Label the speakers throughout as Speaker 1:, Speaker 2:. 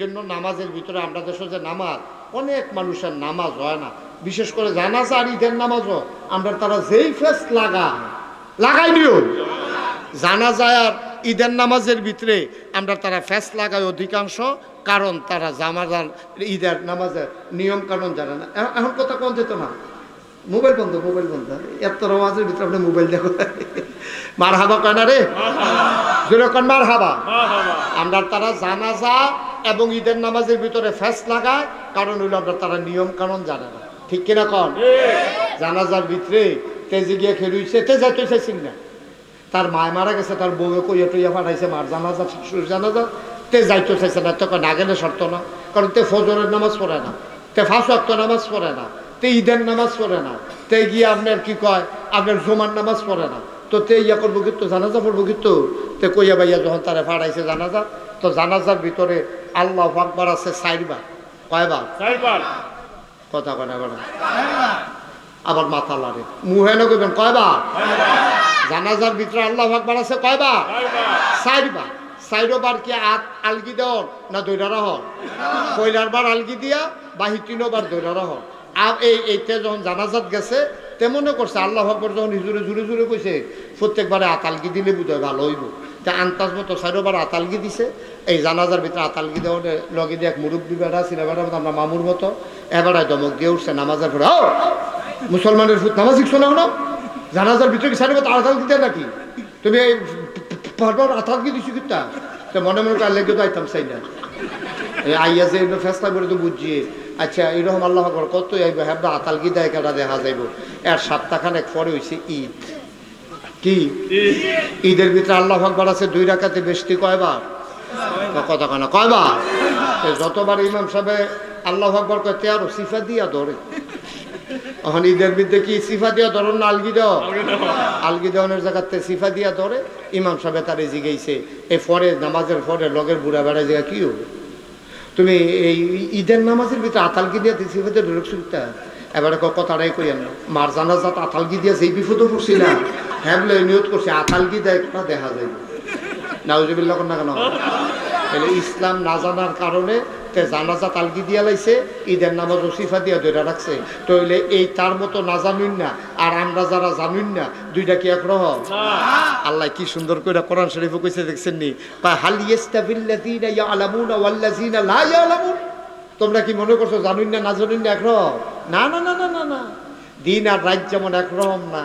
Speaker 1: জন্য নামাজের ভিতরে আমরা দেশে যে নামাজ, অনেক মানুষের নামাজ হয় না, বিশেষ করে জানাজা আর ঈদের নামাজও আমরা তারা যেই ফেস লাগাই নিও জানাজা আর ঈদের নামাজের ভিতরে আমরা তারা ফেস লাগাই অধিকাংশ, কারণ তারা জামাজার ঈদের নামাজের নিয়ম কানুন জানে না। এখন কথা কোন যেত না, মোবাইল বন্ধ এত নামাজের ভিতরে আপনি মোবাইল দেখো, মার হাবা কয় না রে, যেরকম মার হাবা। আমরা তারা জানাজা এবং ঈদের নামাজের ভিতরে ফেস লাগায়, কারণ হইলো আমরা তারা নিয়ম কানুন জানে না। ঠিক কিনা কন? জানাজার ভিতরে তেজে গিয়ে খেলুইছে, তে যাইতে চাইছিল না, তার মায় মারা গেছে, তার বউয়ে কইয়া টইয়া পাঠাইছে মার জানাজা শাশুড়ির জানাজা, তে যাইতে চাইছে না, তখন না গেলে শর্ত না, কারণ তে ফজরের নামাজ পড়ে না, তে 5 ওয়াক্ত নামাজ পড়ে না, তে ঈদের নামাজ পড়ে না, তে গিয়ে আপনার কি কয় আপনার জুমার নামাজ পড়ে না, তো তে ইয়া করবো কিন্তু জানাজা পড়বো কিন্তু, তে কইয়া বাইয়া যখন তারা পাঠাইছে জানাজা, তো জানাজার ভিতরে আল্লাহু আকবার আছে 4 বার। কয়বার? 4 বার। কথা কয় না বলেন, আবার মাথা লাড়ে মুহে না কইবেন কয়বার? জানাজার ভিতরে আল্লাহু আকবার আছে কয়বার? 4 বার। 4 বার কি আলগি দেওয়ার না দৈরা রহ? পয়লার বার আলগি দিয়া বাহি 3 বার দৈরা রহ। আর এইটা যখন জানাজাত গেছে তে মনে করছে আল্লাহু আকবার যখন হুজুরে জুড়ে জুড়ে কইছে প্রত্যেকবারে আতালগি দিলে বোধহয় ভালো হইব, তা আন্তাজ মতো 4 বার আতালগি দিছে। এই জানাজার ভিতরে আতালগি দেওয়ার লগে দিয়ে এক মুরব্বী বেড়া ছিল, বেড়ার মতো আমরা মামুর মতো এবারে দমক দিয়ে উঠছে নামাজের পরে, ও মুসলমানের ফুট নামাজ শিখছো না হলো, জানাজার ভিতরে কি 4 বার আতালগি দেয় নাকি তুমি? এই বারবার আতালগি দিছো কিতা? তো মনে মনে করে লেগে তো আইতাম চাই না, আইয়া যে ফেসলা করে তো বুঝিয়ে আচ্ছা এরকম আল্লাহ আকবার কত আইব, হ্যাঁ আতালগি দেয় কেটা দেখা যাইব। এর সপ্তাহখানেক পরে হয়েছে ঈদ। কি ঈদের ভিতরে আল্লাহ আকবার আছে 2 রাকাতে বেশি কয়বার? কথা কয় না কয়বার? যতবার ইমাম সাহেব আল্লাহ আকবার কয় তেরো সিফা দিয়া ধরে। এখন ঈদের ভিতরে কি সিফা দিয়া ধরুন না আলগি দেওয়া? আলগি দেওয়ানের জায়গাতে সিফা দিয়া ধরে। ইমাম সাহেব তারে জিগাইছে এই পরে নামাজের পরে লগের বুড়া বেড়া জায়গা কি হবে, তুমি এই ঈদের নামাজের ভিতরে আতালগি দিয়া সিফা দিয়ে ঢুক শুনতা? এবারে কথাটাই কইয়েন না, মার জানাজাত আতালগি দিয়া যেই বিপদও পড়ছি না, হ্যাঁ বলে নিয়ত করছে আতালগি দেয় একটা দেখা যায় নাউজুবিল্লাহ না কেন? ইসলাম না জানার কারণে তে জানাজা তালগি দিয়া লাইছে, ঈদের নামাজ ওসিফা দিয়া ধরে রাখছে। তো হইলে এই তার মতো না জানুন না আর আমরা যারা জানুন না, দুইটা কি একরকম? আল্লাহ কি সুন্দর করে কোরআন শরীফে কইছে দেখছেন নি, হাল ইয়াস্তাবিল্লাযীনা ইয়ালামুনা ওয়াল্লাযীনা লা ইয়ালামুন। তোমরা কি মনে করছো জানুন না জানুন না একরকম? না না না না না না, দিন আর রাত যেমন একরকম না,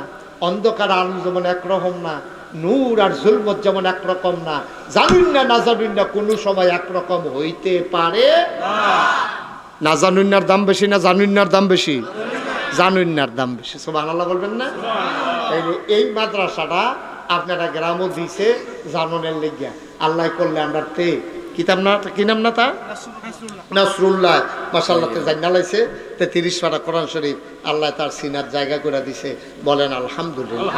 Speaker 1: অন্ধকার আলো যেমন একরকম না, নূর আর জুলমত যেমন একরকম না, জানুন না জানুন না কোনো সময় একরকম হইতে পারে না। জানুন্নার দাম বেশি না জানুন্নার দাম বেশি? জানুন্নার দাম বেশি। সুবহানাল্লাহ বলবেন না? এই মাদ্রাসাটা আপনারা গ্রামও দিছে জানুনের লেগিয়া, আল্লাহ করলে আমরা তে কিতাব না কি নাম না তা নাসরুল্লাহ মাশাআল্লাহতে জান্নালাইছে তে 30 পারা কোরআন শরীফ আল্লাহ তার সিনার জায়গা করে দিছে। বলেন আলহামদুলিল্লাহ।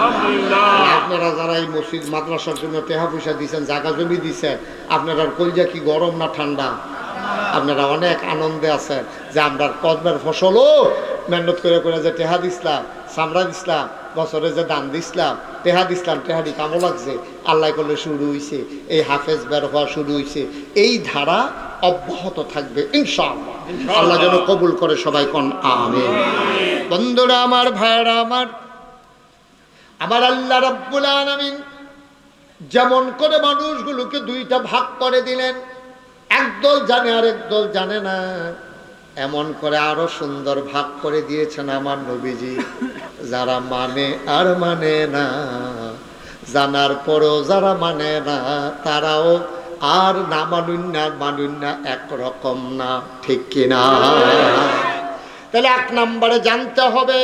Speaker 1: আপনারা যারা এই মসজিদ মাদ্রাসার জন্য টেহা পয়সা দিয়েছেন, জায়গা জমি দিয়েছেন, আপনারা কলজা কি গরম না ঠান্ডা? আপনারা অনেক আনন্দে আছেন যে আমরা কদমের ফসলও মেহনত করে করে যে টেহা দিসলাম, চামড়া দিসলাম, বছরে যে দান দিসলাম, টেহা দিসলাম, টেহাটি কামো লাগছে, আল্লাহ করলে শুরু হয়েছে, এই হাফেজ বের হওয়া শুরু হয়েছে, এই ধারা অব্যাহত থাকবে ইনশাআল্লাহ। আল্লাহ যেন কবুল করে সবাই কোন আমিন। বন্ধুরা আমার, ভাইরা আমার, আমার আল্লাহ রাব্বুল আলামিন যেমন করে মানুষগুলোকে 2টা ভাগ করে দিলেন, একদল জানে আর একদল জানে না, এমন করে আরো সুন্দর ভাগ করে দিয়েছেন আমার নবীজি। যারা মানে আর মানে না, জানার পরও যারা মানে না, তারাও আর না মানুন না একরকম না। ঠিক কিনা? তাহলে 1 নম্বরে জানতে হবে,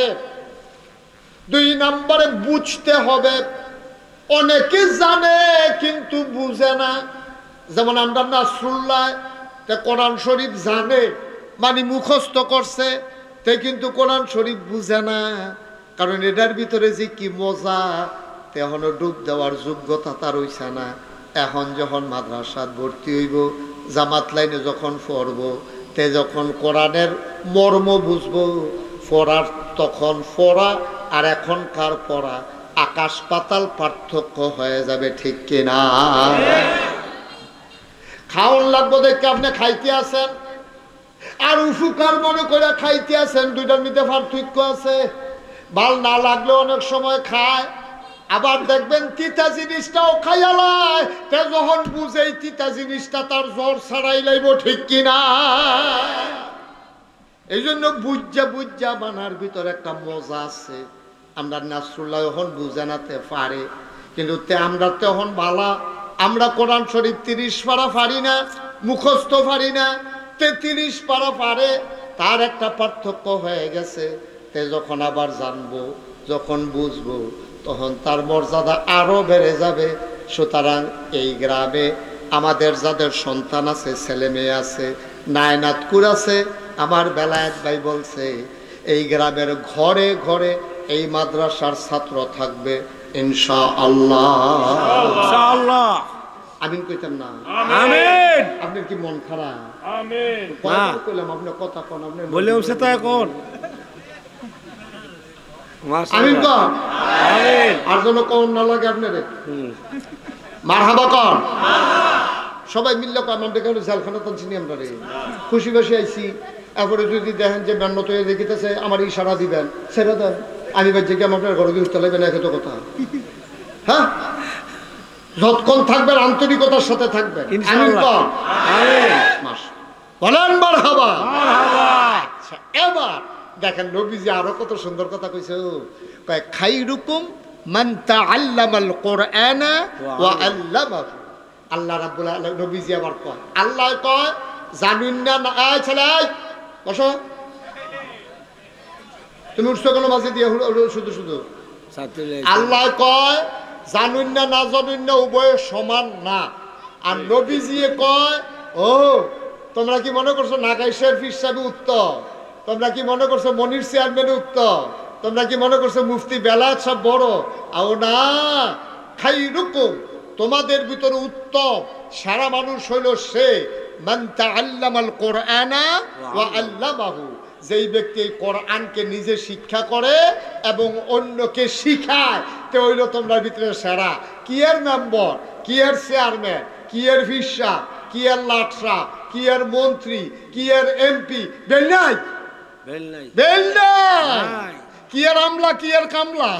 Speaker 1: 2 নম্বরে বুঝতে হবে। অনেকে জানে কিন্তু বুঝে না। যেমন আমরা নাসরুল্লাহ তে কোরআন শরীফ জানে, মানে মুখস্থ করছে, তে কিন্তু কোরআন শরীফ বুঝে না, কারণ এটার ভিতরে যে কি মজা, তেহনও ডুব দেওয়ার যোগ্যতা তার হইছে না। এখন যখন মাদ্রাসাত ভর্তি হইব, জামাত লাইনে যখন পড়ব, তে যখন কোরআনের মর্ম বুঝবো, পড়ার তখন পড়া আর এখনকার পড়া আকাশ পাতাল পার্থক্য হয়ে যাবে। ঠিক কিনা? খাওয়ান লাগবো দেখে আপনি খাইতে আছেন আর উপকার মনে করে খাইতে আছেন, দুইটার মধ্যে পার্থক্য আছে। ভাল না লাগলে অনেক সময় খায়, আবার দেখবেন তিতা জিনিসটাও খাইয়ালায়, তে যখন বুঝে এই তিতা জিনিসটা তার জ্বর ছাড়াই লাইব, ঠিক কিনা? এই জন্য বুঝা বানার ভিতরে একটা মজা আছে। আমরা নাসরুল্লাহ এখন বুঝে নাতে পারে, কিন্তু আমরা তখন বালা, আমরা কোরআন শরীফ 30 পারা পারি না, মুখস্থ পারি না, 33 পারা পারে। তার একটা পার্থক্য হয়ে গেছে। তে যখন আবার জানবো, যখন বুঝবো, তখন তার মর্যাদা আরো বেড়ে যাবে। সুতরাং এই গ্রামে আমাদের যাদের সন্তান আছে, ছেলে মেয়ে আছে, নায়নাতকুর আছে, আমার বেলায়েত ভাই বলছে এই গ্রামের ঘরে ঘরে এই মাদ্রাসার ছাত্র থাকবে ইনশাআল্লাহ। আমিন কইতেন না?
Speaker 2: আমিন।
Speaker 1: আপনার কি মন খারাপ?
Speaker 2: আমিন।
Speaker 1: কয়বার কইলাম আপনি কথা কোন, আপনি
Speaker 2: বলে উঠছে তো এখন।
Speaker 1: আমিন কর।
Speaker 2: আমিন।
Speaker 1: আর যেন কোন না লাগে আপনারে। মারহাবা কর। সবাই মিললে কর, আমরা কেন জেলখানা তো চিনি আমরা রে। খুশি বাসি আইছি, এরপরে যদি দেখেন যে মেন্নত হয়ে দেখিতেছে, আমার ইশারা দিবেন, ছেড়ে দেন। আমি বাচ্চা কি আপনার ঘরে উঠতে লাগবে না, এত কথা। হ্যাঁ, যতক্ষণ থাকবেন আন্তরিকতার সাথে থাকবেন। আমিন কর। মাস বলেন মারহাবা। আচ্ছা, এবার দেখেন নবীজি আরো কত সুন্দর কথা কইছে। কয় খাইরুকুম মান তাআল্লামাল কুরআনা ওয়া আল্লামাহু। আল্লাহ রাব্বুল আলামিন নবীজি আবার কয়, আল্লাহ কয় জানুন না, এই ছেলে বসো, তুমি উঠছো কেন মাঝে দিয়ে শুধু শুধু? আল্লাহ কয় জানুন না, না জানুন না, উভয় সমান না। আর নবীজি কয়, ও তোমরা কি মনে করছো নাগাইশের ফির সাহেব উত্তম? তোমরা কি মনে করছো মনির চেয়ারম্যান উত্তম? তোমরা কি মনে করছো মুফতি বেলায়েত সব বড়? আও না, খাইরুকুম তোমাদের ভিতরে উত্তম সারা মানুষ হইল সে মান তাআল্লামাল কুরআনা ওয়া আল্লামাহু, যেই ব্যক্তি এই কোরআনকে নিজে শিক্ষা করে এবং অন্যকে শিখায়, তে হইল তোমরা ভিতরে সেরা। কি এর মেম্বার, কি এর চেয়ারম্যান, কি এর ভিসা, কি এর লাটসা, কি এর মন্ত্রী, কি এর এমপি, বেল নাই, বেল নাই, কি এর আমলা, কি এর কামলা,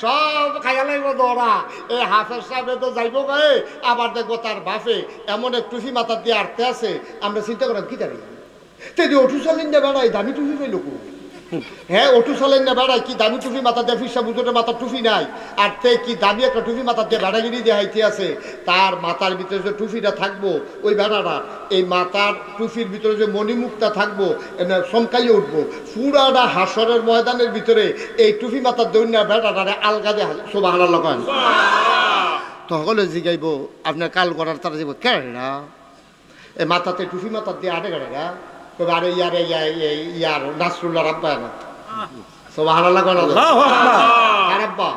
Speaker 1: সব খাইয়া লাগবো দৌড়া। এই হাফেজ সাহেব তো যাইব গায়ে, আবার দেখবো তার বাপে এমন এক টুফি মাথার দিয়ে আটতে আছে। আমরা চিন্তা করলাম কি জানি তেদি অটু চালেন না বেড়াই, দামি টুফি পাইল কো? হ্যাঁ, অটু চালেন না বেড়াই, কি দামি টুফি মাথা দিয়ে, ফিসা বুঝোটে মাথার টুফি নাই, আর তে কি দামি একটা টুফি মাথার দিয়ে বেড়াগিরি দিয়ে হাইতে আছে। তার মাথার ভিতরে যে টুফিটা থাকবো, ওই বেড়াটা এই মাথার টুফির ভিতরে যে মণিমুখটা থাকবো, চমকাইয়ে উঠবো। পুরাটা হাসরের ময়দানের ভিতরে এই টুফি মাথার দৈন্য বেড়াটারে আলগা দিয়ে সুবহানাল্লাহ করেন। তখন জিগাইব আপনার কাল করার তারা যাব কেনা এই মাথাতে টুফি মাথার দিয়ে আটে গাড়েরা, তবে আরে ইয়ারে ইয়ার নাসরুল্লাহ রাব্বা না সুবহানাল্লাহ কোন কারাব্বা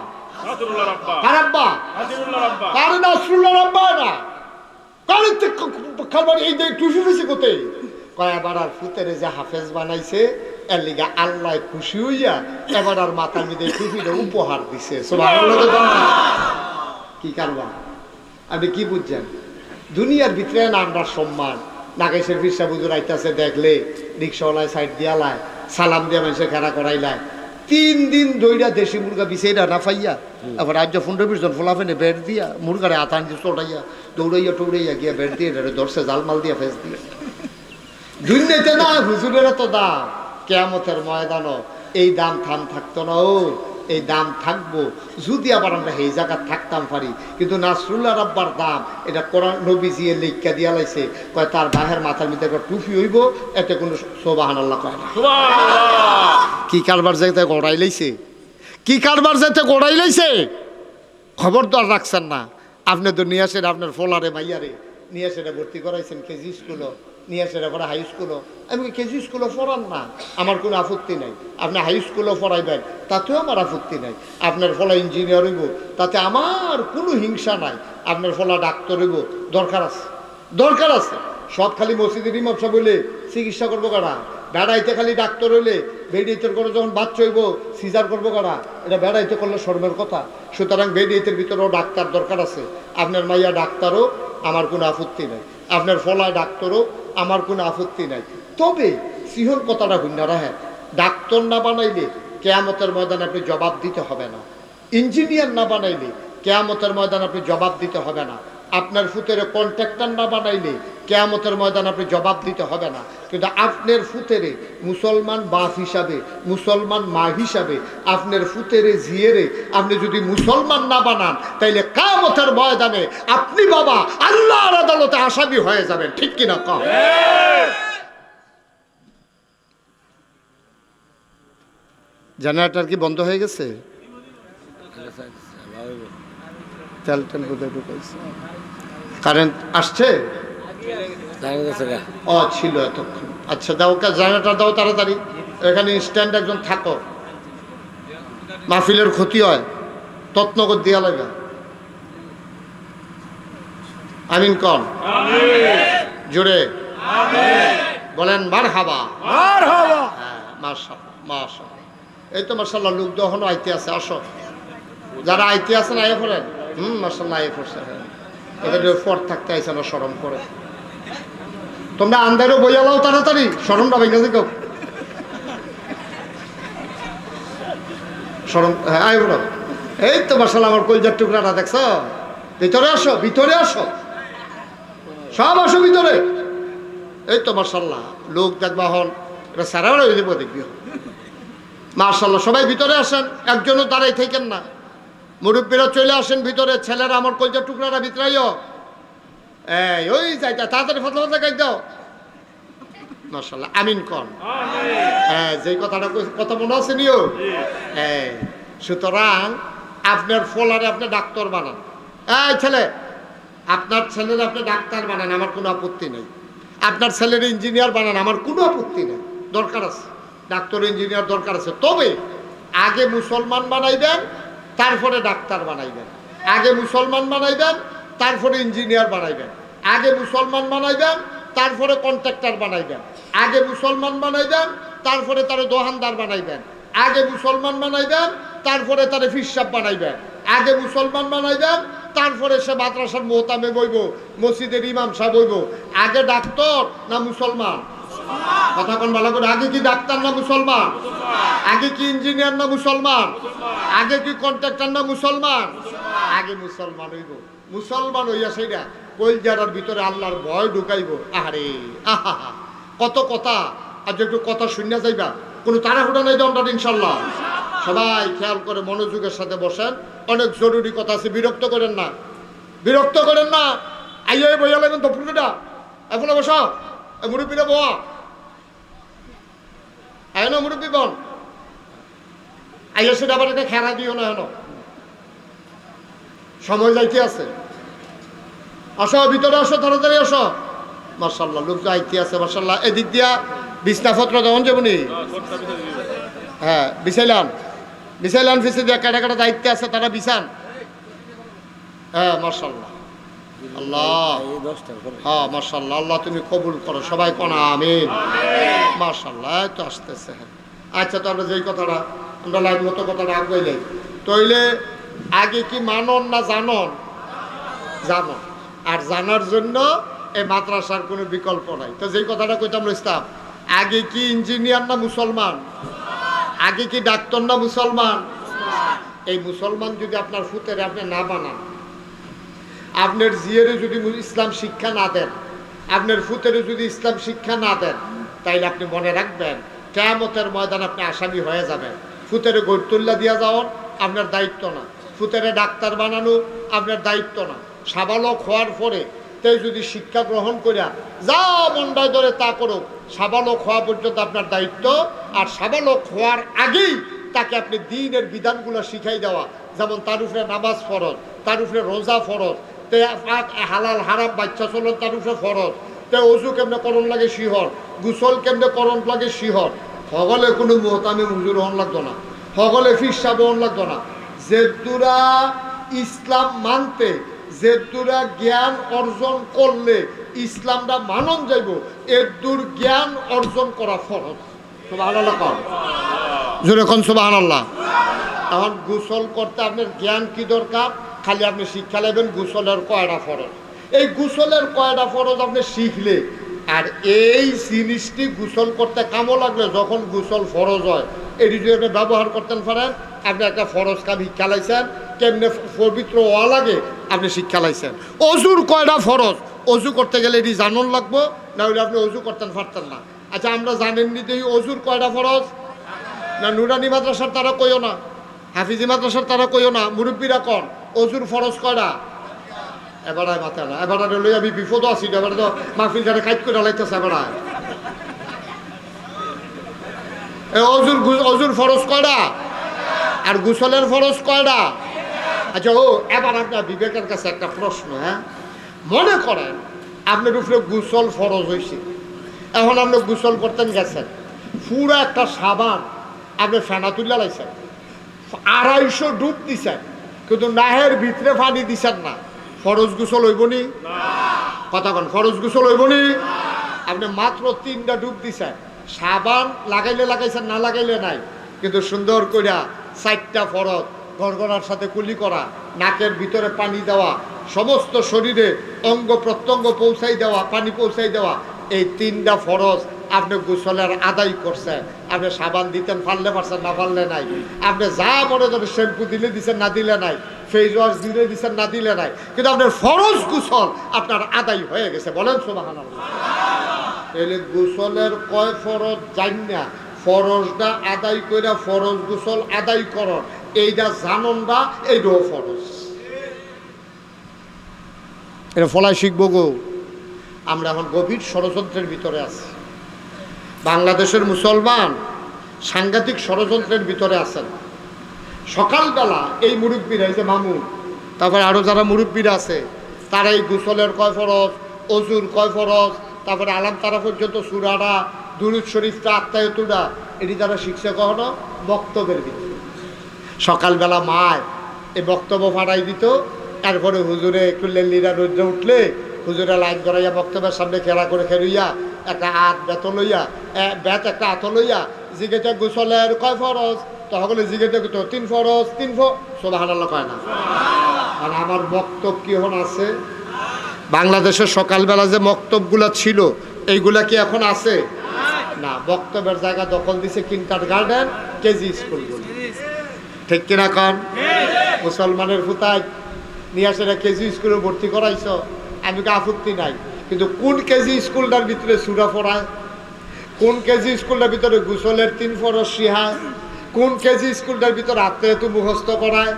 Speaker 1: কারাব্বা কারে নাসরুল্লাহ রাব্বা না কারে খাবার এই যে টুফি ফেসে কোতে কয় এবার আর ফুতেরে যে হাফেজ বানাইছে এর লিগা আল্লাহ খুশি হইয়া এবার আর মাথার মধ্যে টুফিটা উপহার দিছে সুবহানাল্লাহ। কি কারবার আপনি কি বুঝছেন? দুনিয়ার ভিতরে না আমরা সম্মান, নাগেশের ফিরসা বুজুর আইতাছে দেখলে রিক্সাওয়ালায় সাইড দিয়ালায়, সালাম দিয়া মানুষের খেলা করাইলায়। 3 দিন দইরা দেশি মুরগা বিছাইরা না পাইয়া, আবার রাজ্য 15-20 জন ফোলাফেনে বেড দিয়া মুরগারে আতান দিয়ে চটাইয়া দৌড়াইয়া টৌড়াইয়া গিয়া বেড দিয়ে ধরছে জালমাল দিয়া ফেস দিয়ে। দুনিয়াতে না হুজুরের তো দাম, কিয়ামতের ময়দানও এই দাম থাম থাকতো না। ও এই দাম থাকবো যদি আবার আমরা এই জায়গা থাকতাম পারি। কিন্তু নাসরুল্লাহ রাব্বার দাম এটা কোরআন নবীজি লিখা দিয়া লাইছে, কয় তার বাহের মাথার মধ্যে একটা টুপি হইব, এতে কোনো সুবহানাল্লাহ কয় না। কি কারবার যাইতে গড়াই লাইছে, কি কারবার যাইতে গড়াই লাইছে, খবরদার রাখছেন না। আপনি তো নিয়ে আসেন আপনার ফোলারে মাইয়ারে নিয়ে আসে ভর্তি করাইছেন কেজি স্কুলও, নিয়ে আসে পরে হাই স্কুলও। আমি কেজি স্কুলও পড়ান না, আমার কোনো আপত্তি নাই। আপনি হাই স্কুলও পড়াইবেন, তাতেও আমার আপত্তি নাই। আপনার ফলা ইঞ্জিনিয়ার হইব, তাতে আমার কোনো হিংসা নাই। আপনার ফলা ডাক্তার হইব, দরকার আছে, দরকার আছে। সব খালি মসজিদের ইমাম সাহেব হইলে চিকিৎসা করবো কারা? বেড়াইতে খালি ডাক্তার হইলে বেডিয়েতের করে যখন বাচ্চা হইব সিজার করবো কারা? এটা বেড়াইতে করলে শর্মের কথা। সুতরাং বেডিয়েতের ভিতরেও ডাক্তার দরকার আছে। আপনার মাইয়া ডাক্তারও আমার কোনো আপত্তি নাই। আপনার ফলায় ডাক্তারও, আমার কোনো আপত্তি নাই। তবে সিহন কথাটা হুন্না রাখেন, ডাক্তার না বানাইলে কেয়ামতের ময়দানে আপনি জবাব দিতে হবে না। ইঞ্জিনিয়ার না বানাইলে কেয়ামতের ময়দানে আপনি জবাব দিতে হবে না। আপনার ফুতেরে কন্ট্রাক্টর না বানাইলে কেয়ামতের ময়দানে আপনি জবাব দিতে হবে না। কিন্তু আপনার ফুতেরে মুসলমান বাপ হিসাবে, মুসলমান মা হিসাবে, আপনার ফুতেরে জিয়েরে আপনি যদি মুসলমান না বানান, তাইলে কিয়ামতের ময়দানে আপনি বাবা আল্লাহর আদালতে আসামি হয়ে যাবেন। ঠিক কিনা কম? জেনারেটর কি বন্ধ হয়ে গেছে? তেল তেল বোধহয় ঢুকাইছে। কারেন্ট আসছে? ও ছিল এতক্ষণ। আচ্ছা দাও, জেনারেটর দাও তাড়াতাড়ি। এখানে স্ট্যান্ড একজন থাকো, মাহফিলের ক্ষতি হয়, তৎনগর দিয়া লাগা। আমিন কন জোরে বলেন মারহাবা। হ্যাঁ মাশাআল্লাহ মাশাআল্লাহ। এই তো মাশাআল্লাহ লোক দহনও আইতে আছে। আসো যারা আইতে আছেন আইয়ে পড়েন। মাশাআল্লাহ আইয়ে পড়ছে। এদের ফর থাকতে আইছে না, শরম করে। তোমরা আন্দারও বইয়ালাও তাড়াতাড়ি, শরমটা ভেঙে দিও। শরম, হ্যাঁ আই বলো। এই তো মাশাআল্লাহ আমার কলজার টুকরাটা দেখছো? ভিতরে আসো, ভিতরে আসো, সব আসো ভিতরে। এই তো মাশাআল্লাহ লোক দেখবা হন, এটা সারা বেলা হয়ে যাবো দেখবি। মাশাআল্লাহ সবাই ভিতরে আসেন, একজনও দাঁড়াই থাকেন না। মুরব্বীরা চলে আসেন ভিতরে, ছেলেরা আমার কলজার টুকরাটা ভিতরাইও। এই ওই যাইতা তাড়াতাড়ি ফতলা ফতলা গাই দাও। মাশাআল্লাহ আমিন কন। হ্যাঁ যেই কথাটা কথা মনে আছে নিও। হ্যাঁ সুতরাং আপনার ফলারে আপনি ডাক্তার বানান। এই ছেলে, আপনার ছেলের আপনি ডাক্তার বানান, আমার কোনো আপত্তি নেই। আপনার ছেলের ইঞ্জিনিয়ার বানান, আমার কোনো আপত্তি নেই। দরকার আছে ডাক্তার ইঞ্জিনিয়ার দরকার আছে। তবে আগে মুসলমান বানাইবেন, তারপরে ডাক্তার বানাইবেন। আগে মুসলমান বানাইবেন, তারপরে ইঞ্জিনিয়ার বানাইবেন। আগে মুসলমান বানাইবেন, তারপরে কন্ট্রাক্টর বানাইবেন। আগে মুসলমান বানাইবেন, তারপরে তারে দোকানদার বানাইবেন। আগে মুসলমান বানাইবেন, তারপরে তারে ফিরসাব বানাইবেন। আগে মুসলমান বানাইবেন, তারপরে সে মাদ্রাসার মোহতামে বইব, মসজিদের ইমাম সাহেব বইব। আগে ডাক্তার না মুসলমান? কথা কোন ভালো করে। আগে কি ডাক্তার না মুসলমান? আগে কি ইঞ্জিনিয়ার না মুসলমান? আগে কি কন্ট্রাক্টর না মুসলমান? আগে মুসলমান হইব। মুসলমান হইয়া সেইটা কলজারার ভিতরে আল্লাহর ভয় ঢুকাইব। আরে আহা কত কথা। আজ একটু কথা শুনিয়া যাইবা, কোনো তাড়াহুড়া নাই তো আমরা ইনশাল্লাহ। সবাই খেয়াল করে মনোযোগের সাথে বসেন, অনেক জরুরি কথা আছে। বিরক্ত করেন না, বিরক্ত করেন না। আইয়ে বইয়া লাগবেন তো পুরোটা এখন বস। মুরব্বীরা বয়া আয় না, মুরব্বী বন আইয়া সেটা আবার একটা খেলা দিও না। হেন সময় যাইতে আছে। আসো ভিতরে আসো, তাড়াতাড়ি আসো। মাশাআল্লাহ লোক যাইতে আছে মাশাআল্লাহ। এদিক দিয়া বিছনাপত্র দেওয়ান যাবনি। হ্যাঁ বিছাইলাম, বিছাইলাম। ফিসে দিয়া কাটা কাটা দায়িত্বে আছে, তারা বিছান। হ্যাঁ মাশাআল্লাহ আল্লাহ। হ্যাঁ মাশাআল্লাহ আল্লাহ তুমি কবুল করো। সবাই কোনা আমিন। মাশাআল্লাহ তো আসতেছে। আচ্ছা তো আমরা যেই কথাটা আমরা লাইন মতো কথাটা আগাইলাই, তইলে আগে কি মানন না জানন? জানন। আর জানার জন্য এই মাদ্রাসার কোনো বিকল্প নাই। তো যেই কথাটা কইতাম ইসলাম, আগে কি ইঞ্জিনিয়ার না মুসলমান? আগে কি ডাক্তার না মুসলমান? এই মুসলমান যদি আপনার ফুতেরে আপনি না বানান, আপনার জিয়েরে যদি ইসলাম শিক্ষা না দেন, আপনার ফুতেরে যদি ইসলাম শিক্ষা না দেন, তাইলে আপনি মনে রাখবেন কিয়ামতের ময়দান আপনি আসামি হয়ে যাবেন। ফুতেরে গড়তুল্লা দিয়া যাওয়ার আপনার দায়িত্ব না, ফুতেরে ডাক্তার বানানো আপনার দায়িত্ব না। সাবালক হওয়ার পরে তাই যদি শিক্ষা গ্রহণ করিয়া যা মন্ডায় ধরে তা করুক, সাবালক হওয়া পর্যন্ত আপনার দায়িত্ব। আর সাবালক হওয়ার আগেই তাকে আপনি দ্বীনের বিধানগুলো শিখাই দেওয়া। যেমন তার উপরে নামাজ ফরজ, তার উপরে রোজা ফরজ, তে হালাল হারাম বাচ্চা চলন তার উপরে ফরজ, তে অজু কেমনে করণ লাগে শিহর, গুসল কেমনে করণ লাগে শিহর। সকলে কোনো মোহতামে হুজুর হন লাগতো না, সকলে ফিরসাব হন লাগতো না। যেদুরা ইসলাম মানতে, যেদুরা জ্ঞান অর্জন করলে ইসলামটা মানন যাইব, এদুর জ্ঞান অর্জন করা ফরজ। সুবহানাল্লাহ কর জোরে কোন সুবহানাল্লাহ। এখন গোসল করতে আপনার জ্ঞান কি দরকার? খালি আপনি শিক্ষা নেবেন গোসলের কয়টা ফরজ। এই গোসলের কয়টা ফরজ আপনি শিখলে আর এই জিনিসটি গোসল করতে কামও লাগলে যখন গোসল ফরজ হয় এটি যদি আপনি ব্যবহার করতেন পারেন, আপনি একটা ফরজ কাম শিক্ষা লাইছেন, কেমনে পবিত্র হওয়া লাগে আপনি শিক্ষা লাইছেন। অজুর কয়টা ফরজ, অজু করতে গেলে এটি জানন লাগবো, না হলে আপনি অজু করতেন পারতেন না। আচ্ছা আমরা জানেননি তো এই অজুর কয়টা ফরজ? না নুরানি মাদ্রাসার তারা কইও না, হাফিজি মাদ্রাসার তারা কইও না, মুরব্বীরা কন অজুর ফরজ কয়টা? এবার মাথা না, এবার লই আমি বিপদ আছি, এবার তো মাহফিল যারা কাজ করে লাইতেছে। এবার অজুর ফরজ কয়টা আর গোসলের ফরজ কয়টা? আচ্ছা ও এবার আপনার বিবেকের কাছে একটা প্রশ্ন, হ্যাঁ মনে করেন আপনার উপরে গোসল ফরজ হয়েছে, এখন আপনি গোসল করতেন গেছেন, পুরো একটা সাবান আপনি ফেনা তুলে লাইছেন, 250 ডুব দিছেন, কিন্তু নাহের ভিতরে পানি দিছেন না, ফরজ গোসল হইবনি? কথা কন, ফরজ গোসল হইবনি? আপনি মাত্র 3টা ডুব দিছেন, সাবান লাগাইলে লাগাইছেন, না লাগাইলে নাই, কিন্তু সুন্দর কইরা 4টা ফরজ, গড়গড়ার সাথে কুলি করা, নাকের ভিতরে পানি দেওয়া, সমস্ত শরীরে অঙ্গ প্রত্যঙ্গ পৌঁছাই দেওয়া, পানি পৌঁছাই দেওয়া, এই 3টা ফরজ আপনি গোসলের আদায় করছেন। আপনি সাবান দিতেন, ফাললে পারছেন, না ফাললে নাই, আপনি যা মনে করেন শ্যাম্পু দিলে দিচ্ছেন, না দিলে নাই, ফেস ওয়াশ দিলে দিচ্ছেন, না দিলে নাই, কিন্তু আপনার ফরজ গোসল আপনার আদায় হয়ে গেছে। বলেন সুবহানাল্লাহ। তাহলে গোসলের কয় ফরজ জান না, ফরজটা আদায় করে ফরজ গোসল আদায় করন, এইটা জানন না, এইটাও ফরজ। এটা ফলাই শিখবো গো। আমরা এখন গভীর ষড়যন্ত্রের ভিতরে আছি। বাংলাদেশের মুসলমান সাংঘাতিক ষড়যন্ত্রের ভিতরে আছেন। সকালবেলা এই মুরব্বীরা, এই যে মামুন, তারপরে আরও যারা মুরব্বীরা আছে, তারা এই গোসলের কয় ফরজ, অজুর কয় ফরজ, তারপরে আলাম তারা পর্যন্ত সুরাটা, দুরুদ শরীফটা, আত্মায়তুটা, এটি তারা শিখছে কখনো বক্তব্যের ভিতরে। সকালবেলা মায় এই বক্তব্য ফাটাই দিত, তারপরে হুজুরে একটু লেলিরা রোদ্রে উঠলে হুজুরে লাইন করাইয়া বক্তব্যের সামনে খেলা করে খেলুইয়া একটা হাত বেত লইয়া, একটা হাত লইয়া জিজ্ঞেটা গোসলের কয় ফরজ, তখন জিজ্ঞেটা কিন্তু 3 ফরজ, 3 সুবহানাল্লাহ কয় না। আর আমার বক্তব্য কি এখন আছে? বাংলাদেশের সকালবেলা যে বক্তব্যগুলো ছিল এইগুলা কি এখন আছে? না, বক্তব্যের জায়গা দখল দিছে কিন্টার গার্ডেন, কেজি স্কুলগুলো। ঠিক কিনা কন? মুসলমানের ফুতায় নিয়ে আসে কেজি স্কুলে ভর্তি করাইছ, আমি তো আপত্তি নাই, কিন্তু কোন কেজি স্কুলটার ভিতরে সূরা পড়ায়? কোন কেজি স্কুলটার ভিতরে গোসলের 3 ফরজ শিখায়? কোন কেজি স্কুলটার ভিতরে আত্মায়াতু মুখস্থ করায়?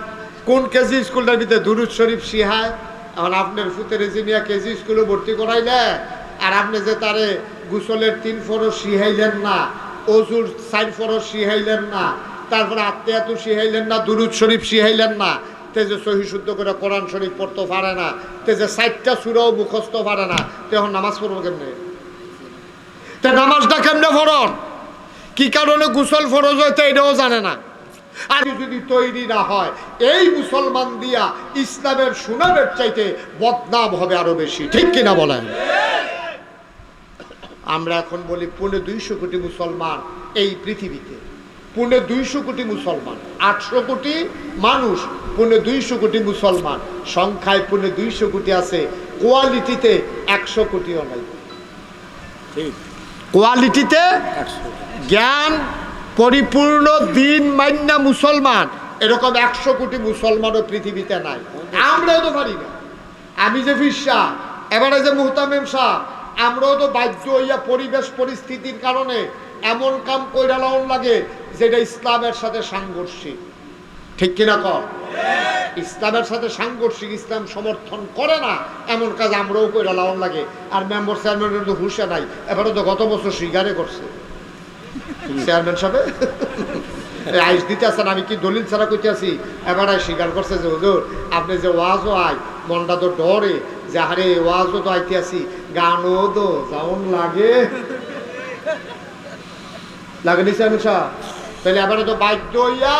Speaker 1: কোন কেজি স্কুলটার ভিতরে দুরুদ শরীফ শিখায়? এখন আপনার ফুতের জিনিয়া কেজি স্কুলে ভর্তি করাইলে, আর আপনি যে তারে গোসলের 3 ফরজ শিখাইলেন না, অজুর 4 ফরজ শিখাইলেন না, তারপরে আত্মায়াতু শিখাইলেন না, দুরুদ শরীফ শিখাইলেন না, তে যে সহি শুদ্ধ করে কোরআন শরীফ পড়তে পারে না, তে যে 4টা সূরাও মুখস্থ পারে না, তখন নামাজ পড়বো কেমনে? তে নামাজটা কেমনে ফরজ, কি কারণে গোসল ফরজ হইতে এটাও জানে না। আর যদি তৈরি না হয়, এই মুসলমান দিয়া ইসলামের সুনামের চাইতে বদনাম হবে আরো বেশি। ঠিক কিনা বলেন? আমরা এখন বলি 250 কোটি মুসলমান এই পৃথিবীতে, 250 কোটি মুসলমান, 800 কোটি মানুষ, 250 কোটি মুসলমান, সংখ্যায় 250 কোটি আছে, কোয়ালিটিতে 100 কোটিও নাই। কোয়ালিটিতে জ্ঞান পরিপূর্ণ দিন মান্না মুসলমান এরকম 100 কোটি মুসলমানও পৃথিবীতে নাই। আমরাও তো পারি না। আমি যে ফিরসা, এবারে যে মুহতামিম শাহ, আমরাও তো বাধ্য হইয়া পরিবেশ পরিস্থিতির কারণে এমন কাম কইরা লাউন লাগে যেটা ইসলামের সাথে সাংঘর্ষিক। ঠিক কিনা কর? ইসলামের সাথে সাংঘর্ষিক, ইসলাম সমর্থন করে না এমন কাজ আমরাও কইরা লাউন লাগে। আর মেম্বার চেয়ারম্যানের তো হুঁশে নাই, এবারে তো গত বছর স্বীকারে করছে চেয়ারম্যান সাহেব আইস দিতে আসেন, আমি কি দলিল ছাড়া কইতে আছি, এবার স্বীকার করছে যে হুজুর আপনি যে ওয়াজও আয়, মনটা তো ডরে যে আরে ওয়াজও তো আইতে আসি, গানও তো যেমন লাগে লাগেনি চেয়ারম্যান সাহেব। তাহলে এবারে তো বাধ্য হইয়া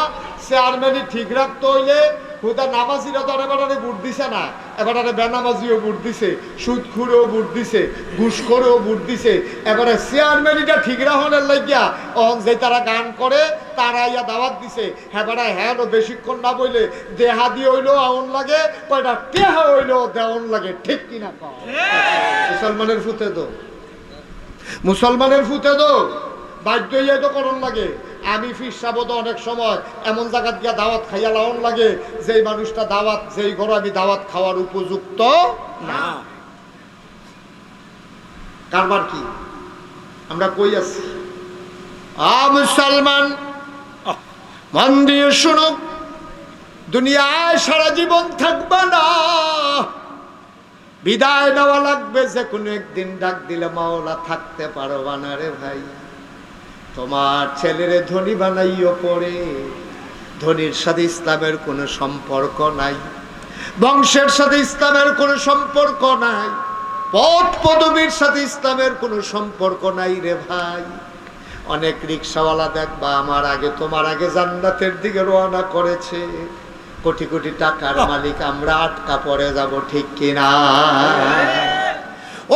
Speaker 1: চেয়ারম্যানই ঠিক রাখতে হইলে হুদা নামাজিরা তো এবারে ভোট দিছে না, এবারে বেনামাজিও ভোট দিছে, সুদখোরেও ভোট দিছে, ঘুষখোরেও ভোট দিছে। এবারে চেয়ারম্যানটা ঠিক রাখনের লাগিয়া অহন যে তারা গান করে তারা ইয়া দাওয়াত দিছে। হেবারা হ্যাঁ বেশিক্ষণ না বইলে দেহা দিয়ে হইলেও আউন লাগে, কয়টা টেহা হইলেও দেওয়ন লাগে। ঠিক কিনা কও? মুসলমানের ফুতে দো, মুসলমানের ফুতে দো বাধ্য হইয়া তো করণ লাগে। আমি ফিরসাবত অনেক সময় এমন জায়গা গিয়া দাওয়াত খাইয়া লাউন লাগে যেই মানুষটা দাওয়াত, যেই ঘরে আমি দাওয়াত খাওয়ার উপযুক্ত না। কারবার কি আমরা কই আছি? মুসলমান মন দিয়ে শুনো, দুনিয়ায় সারা জীবন থাকবে না, বিদায় নেওয়া লাগবে যে কোনো একদিন। ডাক দিলে মাওলা থাকতে পারবা না রে ভাই। তোমার ছেলেরে ধনী বানাইও পড়ে, ধনীর সাথে ইসলামের কোনো সম্পর্ক নাই, বংশের সাথে ইসলামের কোনো সম্পর্ক নাই, পদ পদবীর সাথে ইসলামের কোনো সম্পর্ক নাই রে ভাই। অনেক রিক্সাওয়ালা দেখবা আমার আগে তোমার আগে জান্নাতের দিকে রওনা করেছে, কোটি কোটি টাকার মালিক আমরা আটকা পড়ে যাব। ঠিক কিনা?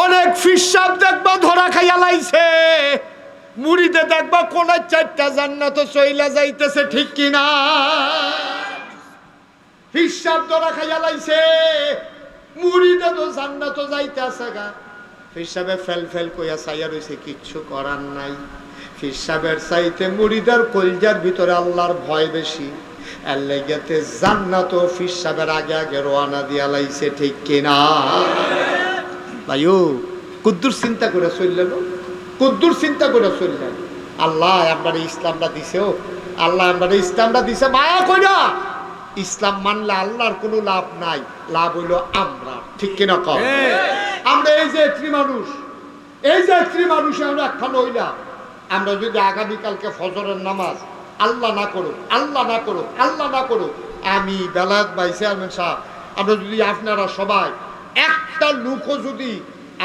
Speaker 1: অনেক ফিসাব দেখবা ধরা খাইয়া লাইছে, মুড়িতে দেখবা কোনার চারটা জান্নাত চইলা যাইতেছে। ঠিক কিনা? ফিসাব ধরা খাইয়া লাইছে, মুড়িতে তো জান্নাত যাইতেছে গা। ফিসাবে ফেল ফেল কইয়া চাইয়া রইছে, কিচ্ছু করার নাই। ফিসাবের চাইতে মুড়িদার কলজার ভিতরে আল্লাহর ভয় বেশি, এর লাইগাতে জান্নাত ফিসাবের আগে আগে রওনা দিয়া লাইছে। ঠিক কিনা? ভাইও কুদ্দুর চিন্তা করে চললেন, কুদ্দুর চিন্তা করে চললেন। আল্লাহ আপনার ইসলামটা দিছেও, আল্লাহ আপনার ইসলামটা দিছে মায়া কইরা। ইসলাম মানলে আল্লাহর কোনো লাভ নাই, লাভ হইল আমরা। ঠিক কিনা কও? আমরা এই যে একটি মানুষ, এই যে একটি মানুষ আমরা একখান হইলাম। আমরা যদি আগামীকালকে ফজরের নামাজ আল্লাহ না করুক, আল্লাহ না করুক, আল্লাহ না করুক, আমি বেলায়েত ভাই চেয়ারম্যান সাহেব, আমরা যদি আপনারা সবাই একটা লোকও যদি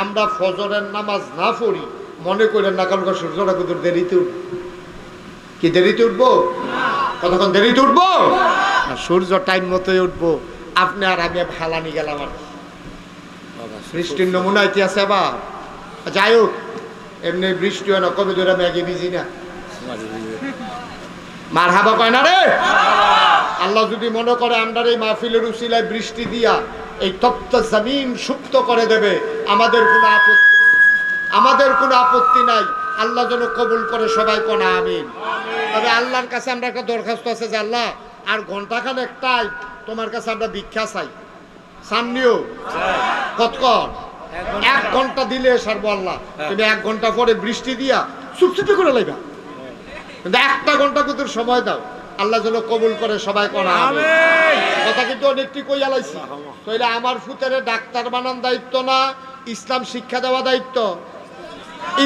Speaker 1: আমরা ফজরের নামাজ না পড়ি, মনে করেন না কারণ সূর্যটা কত দেরিতে উঠব। কি দেরিতে উঠবো? কতক্ষণ দেরিতে উঠবো? সূর্য টাইম মতোই উঠবো। আপনি আর আমি ভালানি গেলাম আর বৃষ্টির নমুনা ইতিহাসে বা যাই হোক, এমনি বৃষ্টি হয় না, কবে ধরে ম্যাগে ভিজি না, মার হাবা কয় না রে। আল্লাহ যদি মনে করে আমরা এই মাহফিলের উসিলায় বৃষ্টি দিয়া এই তপ্ত জমিন সুপ্ত করে দেবে, আমাদের কোনো আপত্তি, আমাদের কোনো আপত্তি নাই। আল্লাহ যেন কবুল করে সবাই কোনা আমিন। তবে আল্লাহর কাছে আমরা একটা দরখাস্ত আছে যে আল্লাহ আর ঘন্টাখানেক টাইম তোমার কাছে আমরা ভিক্ষা চাই। সামনিও কতক্ষণ? 1 ঘন্টা দিলে সারবো আল্লাহ। তুমি 1 ঘন্টা পরে বৃষ্টি দিয়া চুপচুপি করে লাইবা, কিন্তু 1টা ঘন্টা কিন্তু সময় দাও। আল্লাহ যেন কবুল করে সবাই কোনা আমিন। কথা কিন্তু অনেকটি কইয়া লাইছি। তাইলে আমার ফুতেরে ডাক্তার বানান দায়িত্ব না, ইসলাম শিক্ষা দেওয়া দায়িত্ব?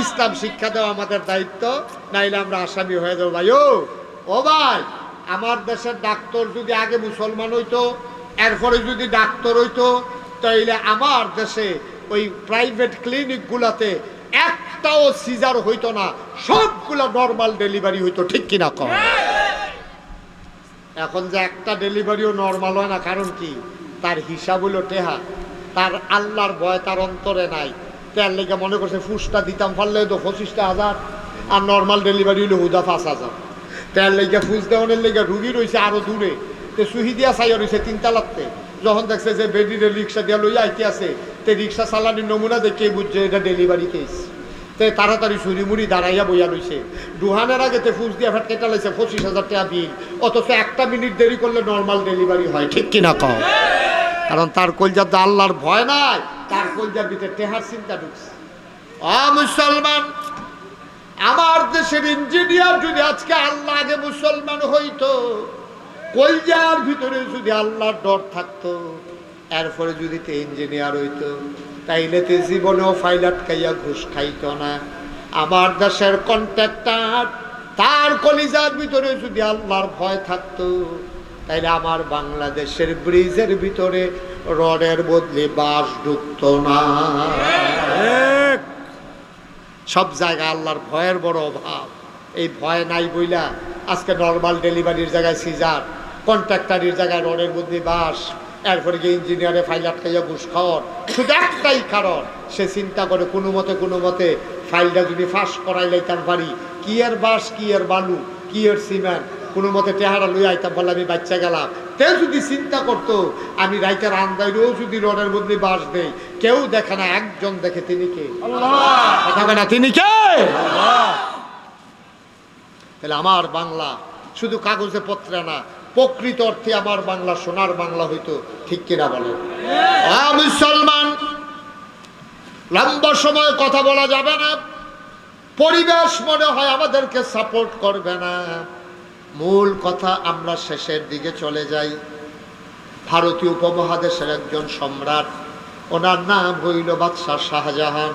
Speaker 1: ইসলাম শিক্ষা দেওয়া আমাদের দায়িত্ব, নাইলে আমরা আসামি হয়ে যাবো। ভাই ও ভাই, আমার দেশের ডাক্তার যদি আগে মুসলমান হইতো, এরপরে যদি ডাক্তার হইতো, তাইলে আমার দেশে ওই প্রাইভেট ক্লিনিক গুলাতে একটাও সিজার হইতো না, সবগুলা নর্মাল ডেলিভারি হইতো। ঠিক কিনা কম? এখন যে একটা ডেলিভারিও নর্মাল হয় না, কারণ কি? তার হিসাব হইল টেহা, তার আল্লাহর ভয় তার অন্তরে নাই। তার লেগে মনে করছে ফুসটা দিতাম পারলে তো 25,000, আর নর্মাল ডেলিভারি হইলে হুদা 5,000। তার লেগে ফুস দেওয়ানের লেগে রুগী রয়েছে আরো দূরে, তো সুহি দিয়া চাইয়া রয়েছে 3 তালাতে। যখন দেখছে যে বেডিরে রিক্সা দিয়া লইয়া আইতে আছে, তো রিক্সা চালানির নমুনা দেখে বুঝছে এটা ডেলিভারি কেস। তো তাড়াতাড়ি ছুরি মুড়ি দাঁড়াইয়া বইয়া রয়েছে। ডুহানের আগে তে ফুস দিয়া ফেট কেটা লাইছে 25,000 টাকা বিল, অথচ 1 মিনিট দেরি করলে নর্মাল ডেলিভারি হয়। ঠিক কিনা কও? কারণ তার কলজার তো আল্লাহর ভয় নাই, তার কলজার ভিতরে টেহার চিন্তা ঢুকছে। মুসলমান, আমার দেশের ইঞ্জিনিয়ার যদি আজকে আল্লাহ আগে মুসলমান হইতো, কলজার ভিতরে যদি আল্লাহর ডর থাকতো, এরপরে যদি তে ইঞ্জিনিয়ার হইতো, তাইলে তে জীবনেও ফাইল আটকাইয়া ঘুষ খাইতো না। আমার দেশের কন্ট্রাক্টর, তার কলিজার ভিতরে যদি আল্লাহর ভয় থাকতো, তাইলে আমার বাংলাদেশের ব্রিজের ভিতরে রডের বদলে বাঁশ ঢুকতো না। সব জায়গায় আল্লাহর ভয়ের বড় অভাব। এই ভয় নাই বইলা আজকে নর্মাল ডেলিভারির জায়গায় সিজার, কন্ট্রাক্টরের জায়গায় রডের বদলে বাঁশ, এরপরে গিয়ে ইঞ্জিনিয়ারে ফাইল আটকাইয়া ঘুষ খাওয়ার শুধু একটাই কারণ, সে চিন্তা করে কোনো মতে ফাইলটা যদি ফাঁস করাই লাইতাম পারি, কি এর বাঁশ, কি এর বালু, কি এর সিমেন্ট, কোনো মতে টেহারা লই আইতাম বলে আমি বাচ্চা গেলাম। কেউ যদি চিন্তা করতো আমি রাইতের আন্দাইরেও যদি রডের মধ্যে বাঁশ দেই, কেউ দেখে না, একজন দেখে, তিনি কে? কথা না, তিনি কে? তাহলে আমার বাংলা শুধু কাগজে পত্রে না, প্রকৃত অর্থে আমার বাংলা সোনার বাংলা হইতো, ঠিক কিনা বলেন? মুসলমান, লম্বা সময় কথা বলা যাবে না, পরিবেশ মনে হয় আমাদেরকে সাপোর্ট করবে না। মূল কথা, আমরা শেষের দিকে চলে যাই। ভারতীয় উপমহাদেশের একজন সম্রাট, ওনার নাম হইল বাদশাহ শাহজাহান,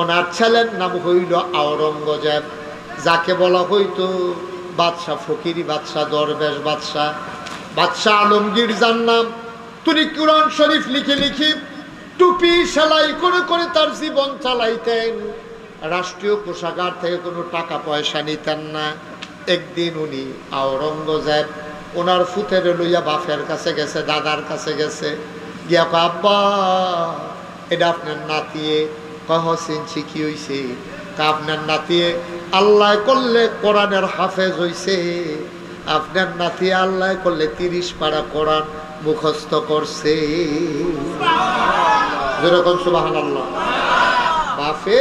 Speaker 1: ওনার ছেলের নাম হইল আওরঙ্গজেব, যাকে বলা হইতো বাদশাহ ফকিরি বাদশাহ, দরবেশ বাদশাহ। বাদশাহ আলমগীর যার নাম, তিনি কুরআন শরীফ লিখে টুপি সেলাই করে তার জীবন চালাইতেন। রাষ্ট্রীয় কোষাগার থেকে কোনো টাকা পয়সা নিতেন না। একদিন উনি আওরঙ্গজেব ওনার ফুতের লইয়া বাপের কাছে গেছে, দাদার কাছে গেছে, গিয়া কয়, আব্বা এটা আপনার নাতিয়ে। কহ, চিনছি, কি হইছে? আপনার নাতিয়ে আল্লাহ করলে কোরআনের হাফেজ হইছে, আপনার নাতি আল্লাহ করলে 30 পারা কোরআন মুখস্থ করছে। যেরকম সুবহানাল্লাহ। বাপে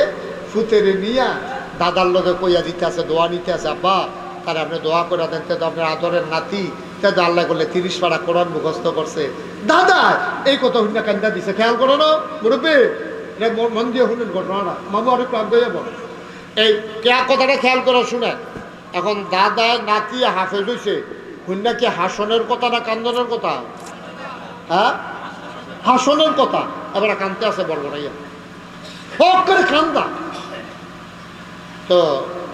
Speaker 1: ফুতেরে নিয়া দাদার লোকে কইয়া দিতে আছে, দোয়া নিতে আছে, আব্বা তার আপনি দোয়া করে দেন, তো আপনার আদরের নাতি তো আল্লাহ করলে 30 পারা কোরআন মুখস্থ করছে। দাদা এই কথা শুনে কান্দা দিছে, খেয়াল করো না মুরব্বী, মন দিয়ে শুনেন ঘটনাটা, মামু আর একটু আগে যাবো। এই কথাটা খেয়াল করে শুনেন। এখন দাদা নাতি হাফেজ হইছে, শুননা কি হাসনের কথা না কান্দনের কথা? হ্যাঁ, হাসনের কথা। এবার কান্দতে আছে বলবো না, হক করে কান্দা। তো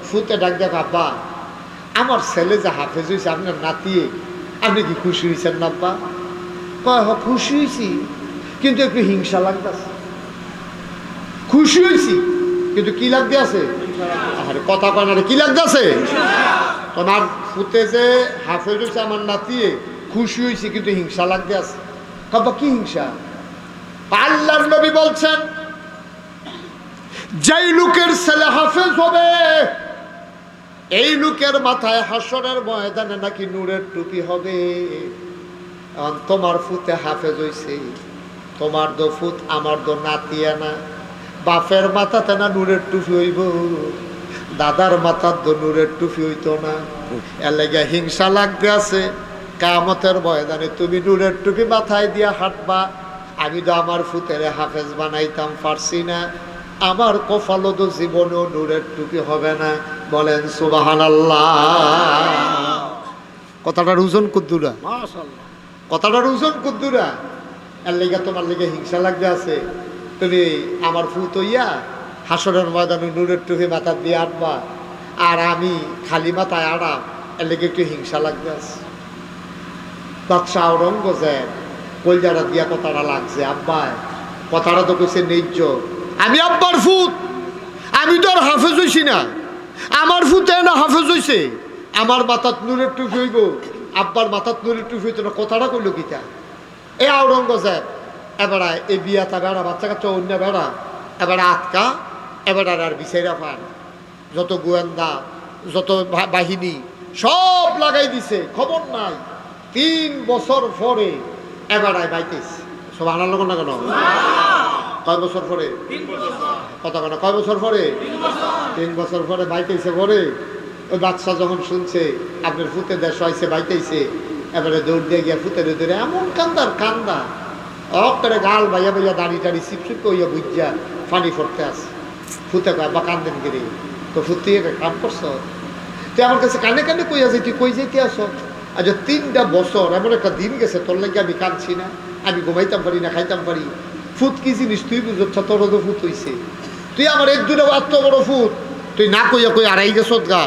Speaker 1: ফুতে ডাক দেখ, আব্বা আমার ছেলে যে হাফেজ হয়েছে, আপনার নাতি, আপনি কি খুশি হয়েছেন না আব্বা? কয়, খুশি হয়েছি, কিন্তু একটু হিংসা লাগতেছে। খুশি হয়েছি কিন্তু কি লাগতে আছে? আরে কথা কয় না, কি লাগতে আছে? তোমার ফুতে যে হাফেজ হয়েছে আমার নাতি, খুশি হয়েছি কিন্তু হিংসা লাগতে আছে। আব্বা কি হিংসা? আল্লাহর নবী বলছেন, যেই লোকের ছেলে হাফেজ হবে, এই লোকের মাথায় হাসরের ময়দানে নাকি নূরের টুপি হবে। তোমার ফুতে হাফেজ হইছে, তোমার দো ফুত, আমার দো নাতিয়া না, বাপের মাথাতে না নূরের টুপি হইব, দাদার মাথার দো নূরের টুপি হইতো না। এর লেগে হিংসা লাগতে আছে। কিয়ামতের ময়দানে তুমি নূরের টুপি মাথায় দিয়া হাঁটবা, আমি তো আমার ফুতেরে হাফেজ বানাইতাম পারছি না, আমার কপালও তো জীবনেও নূরের টুপি হবে না। বলেন সুবহানাল্লাহ। কথাটার ওজন কুদ্দুরা, কথাটার ওজন কুদ্দুরা। এর লেগে তোমার লেগে হিংসা লাগতে আছে, তুমি আমার ফুত হইয়া হাসরের ময়দানে নূরের টুপি মাথা দিয়ে আটবা, আর আমি খালি মাথায় আড়াম, এর লেগে একটু হিংসা লাগতে আছে। বাদশাহ আওরঙ্গজেব কলজারা দিয়া কথাটা লাগছে, আব্বায় কথাটা তো কইছে ন্যায্য, আমি আব্বার ফুত, আমি তো আর হাফেজ হইছি না, আমার ফুতে না হাফেজ হইছে, আমার মাথাত নূরের টুপি হইব, আব্বার মাথাত নূরের টুপি হইতো না। কথাটা কইল কিতা? এই আওরঙ্গজেব এবার এই বিয়াটা বেড়া, বাচ্চা কাচ্চা অন্য বেড়া, এবার আটকা, এবার আর বিচাইরা পান, যত গোয়েন্দা যত বাহিনী সব লাগাই দিছে, খবর নাই। 3 বছর পরে এবার বাইতেছে। সব আনার লোক না কেন? কয় বছর পরে? কথা কেন? কয় বছর পরে? 3 বছর পরে বাইতেছে। পরে ওই বাচ্চা যখন শুনছে আপনার ফুতে দেশ হয়েছে, বাইতেছে, এবারে দৌড় দিয়ে গিয়া ফুতে ধরে এমন কান্দার কান্দা, অক্টারে গাল ভাইয়া ভাইয়া দাড়ি টাড়ি চিপচিপ কইয়া বুঝা পানি পড়তে আসে। ফুতে কয়, বা কান্দেন গিরে, তো ফুতে কাম করছ, তুই আমার কাছে কানে কানে কইয়া যাই, তুই কই যেতে আস? আচ্ছা 3টা বছর এমন একটা দিন গেছে, তোর লাগে আমি কাঁদছি না, আমি ঘুমাইতাম পারি না, খাইতাম পারি। ফুত কি জিনিস তুই বুঝছ? তোর তো ফুত হইছে, তুই আমার 1-2টা এত বড় ফুত, তুই না কইয়া কই আড়াই গেছ গা,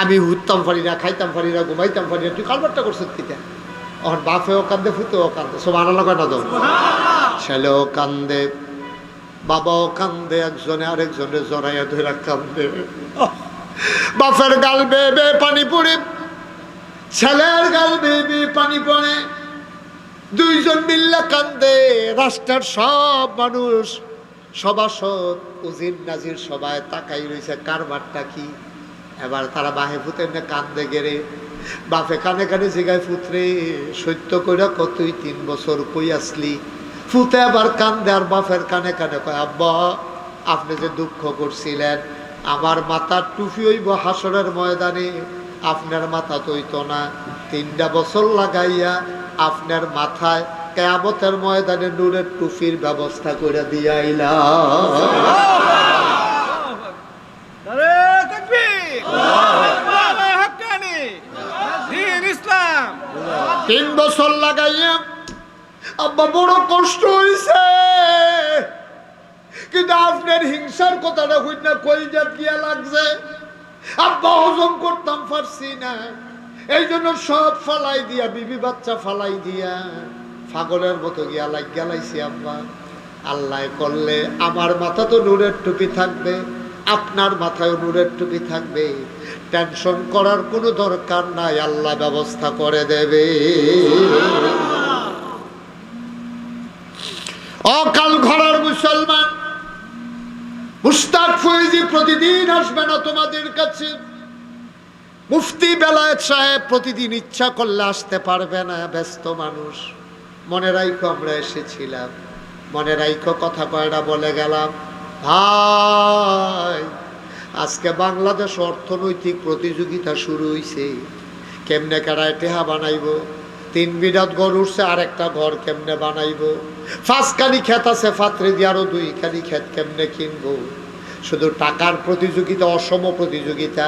Speaker 1: আমি উঠতাম পারি না, খাইতাম পারি না, ঘুমাইতাম পারি না, তুই কালবারটা করছ কিটা? এখন বাপেও কান্দে, ফুতেও কান্দে, সব আনালো কেন? তো ছেলেও কান্দে, বাবাও কান্দে, একজনে আরেকজনে জড়াইয়া ধরে কান্দে। বাপের গাল বেয়ে বেয়ে পানি পড়ে, ছেলের গাল বেয়ে বেয়ে পানি পড়ে। দুইজন মিল্লা কান্দে, রাষ্ট্রের সব মানুষ, সভাসদ, উজির নাজির সবাই তাকাই রয়েছে কারবারটা কি। এবার তারা বাহে ফুতের না কান্দে গেরে, বাপে কানে কানে জিগায় ফুতরে সত্য কইরা কতই 3 বছর কই আসলি। ফুতে আবার কান্দে আর বাপের কানে কানে কয়, আব্বা আপনি যে দুঃখ করছিলেন, আমার মাথার টুপি হইব হাসরের ময়দানে, আপনার মাথা তৈত না। 3টা বছর লাগাইয়া আপনার মাথায় কিয়ামতের ময়দানে নূরের টুপির ব্যবস্থা করে দিয়া আইলাম।
Speaker 2: নারে তাকবীর, আল্লাহু হাক্কানি, দ্বীন ইসলাম।
Speaker 1: 3 বছর লাগাইয়া আব্বা বড় কষ্ট হইছে, কিন্তু আপনার হিংসার কথাটা হইনা কইজা গিয়া লাগছে। আব্বা হজম করতাম পারছি না, এই জন্য সব ফালাই দিয়া, বিবি বাচ্চা ফালাই দিয়া পাগলের মতো গিয়া লাইছি আব্বা। আল্লাহ করলে আমার মাথা তো নূরের টুপি থাকবে, আপনার মাথায় নূরের টুপি থাকবে, টেনশন করার কোনো দরকার নাই, আল্লাহ ব্যবস্থা করে দেবে। অকাল ঘরার মুসলমান, মুশতাক ফৈজি প্রতিদিন আসবে না তোমাদের কাছে, মুফতি বেলায়েত সাহেব প্রতিদিন ইচ্ছা করলে আসতে পারবে না, ব্যস্ত মানুষ। মনে রাইখো আমরা এসেছিলাম, মনে রাইখো কথা কয়টা বলে গেলাম। ভাই আজকে বাংলাদেশ অর্থনৈতিক প্রতিযোগিতা শুরু হইছে, কেমনে কারায় টেহা বানাইব। 3 বিঘাত ঘর উঠছে, আরেকটা ঘর কেমনে বানাইব। 5খানি ক্ষেত আছে, ফাত্রে দিয়ে আরো 2খানি ক্ষেত কেমনে কিনবো। শুধু টাকার প্রতিযোগিতা, অসম প্রতিযোগিতা।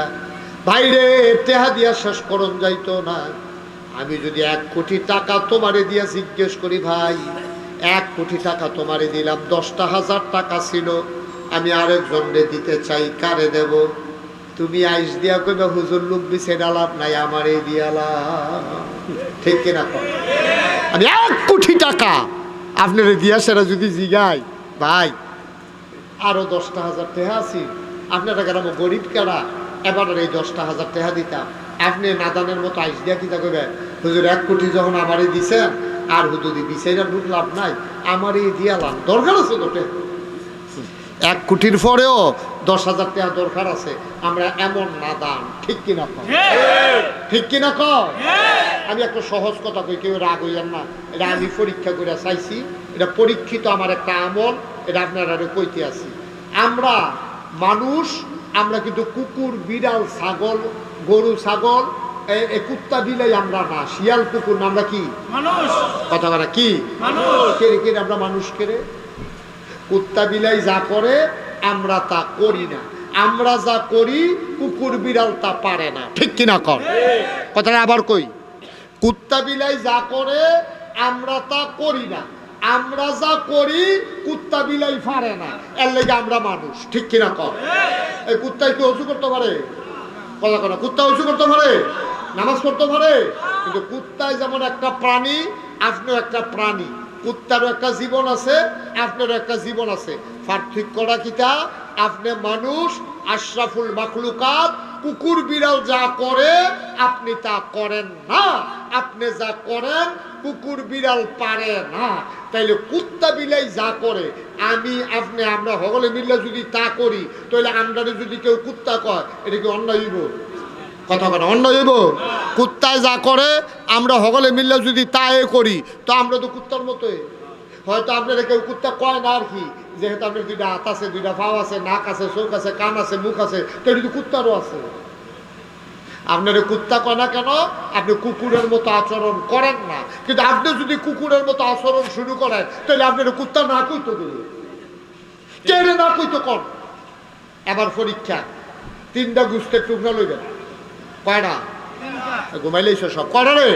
Speaker 1: ভাইরে টেহা দিয়া শেষ করণ যাইতো না। আমি যদি 1 কোটি টাকা তোমারে দিয়া জিজ্ঞেস করি, ভাই 1 কোটি টাকা তোমারে দিলাম, 10,000 টাকা ছিল, আমি আরেকজনরে দিতে চাই, কারে দেব? তুমি আইস দিয়া কইবা, হুজুর লোক দিছে ডালাপ নাই, আমারে দিয়ালাম। ঠিক কিনা কর? আমি 1 কোটি টাকা আপনারে দিয়া সেরা যদি জিগাই, ভাই আরো 10,000 টাকা আছে, আপনারা কেন গরিব কেনা, এবার এই 10,000 টাকা দিতাম। আপনি নাদানের মতো আইস দিয়া কিতা কইবে, হুজুর 1 কোটি যখন আমারে দিছেন, আর হুজুরি বিচাইরা ঢুক লাভ নাই, আমারে দিয়ালাম, দরকার আছে তো। 1 কোটির পরেও 10,000 টাকা দরকার আছে। আমরা এমন নাদান, ঠিক কিনা কর? ঠিক কিনা কর? আমি একটা সহজ কথা কই, কেউ রাগ হইয়ান না, এটা আমি পরীক্ষা করে চাইছি, এটা পরীক্ষিত আমার একটা আমল, এটা আপনারা কইতে আছি। আমরা মানুষ, আমরা কিন্তু কুকুর, বিড়াল, ছাগল, গরু, ছাগল, কুত্তা বিলাই আমরা না, শিয়াল কুকুর না, আমরা কি
Speaker 2: মানুষ।
Speaker 1: কথা বলা কি
Speaker 2: মানুষ।
Speaker 1: কেড়ে কেড়ে আমরা মানুষ কেড়ে। কুত্তা বিলাই যা করে আমরা তা করি না, আমরা যা করি কুকুর বিড়াল তা পারে না, ঠিক কিনা কর? কথাটা আবার কই, কুত্তা বিলাই যা করে আমরা তা করি না, আমরা যা করি কুত্তা বিলাই পারে না, এর লেগে আমরা মানুষ, ঠিক কিনা কর? এই কুত্তায় কি অজু করতে পারে? কথা কথা, কুত্তা অজু করতে পারে, নামাজ পড়তে পারে, কিন্তু কুত্তায় যেমন একটা প্রাণী, আপনিও একটা প্রাণী, কুত্তারও একটা জীবন আছে, আপনারও একটা জীবন আছে। পার্থক্যটা কিটা? আপনি মানুষ, আশরাফুল মাখলুকাত, কুকুর বিড়াল যা করে আপনি তা করেন না, আপনি যা করেন কুকুর বিড়াল পারে না। তাইলে কুত্তা বিলাই যা করে আমি আপনি আমরা সকলে মিলে যদি তা করি, তাহলে আমরা যদি কেউ কুত্তা কয়, এটা কি অন্যায় হইব? কথা কথা, অন্যায় হইব? কুত্তায় যা করে আমরা সকলে মিলে যদি তাই করি, তো আমরা তো কুত্তার মতোই। হয়তো আপনারা কেউ কুত্তা কয় না আর কি, যেহেতু আপনার 2টা হাত আছে, 2টা পাও আছে, নাক আছে, চোখ আছে, কান আছে, মুখ আছে, কেউ যদি কুত্তারও আছে। আপনারা কুত্তা কয় না কেন? আপনি কুকুরের মতো আচরণ করেন না, কিন্তু আপনি যদি কুকুরের মতো আচরণ শুরু করেন, তাহলে আপনারা কুত্তা না কইতো দিলে কেড়ে না কইতো কর। এবার পরীক্ষা, 3টা গুস্তের টুকরা লইবেন। কয়টা? ঘুমাইলেই সব কয়টা রে?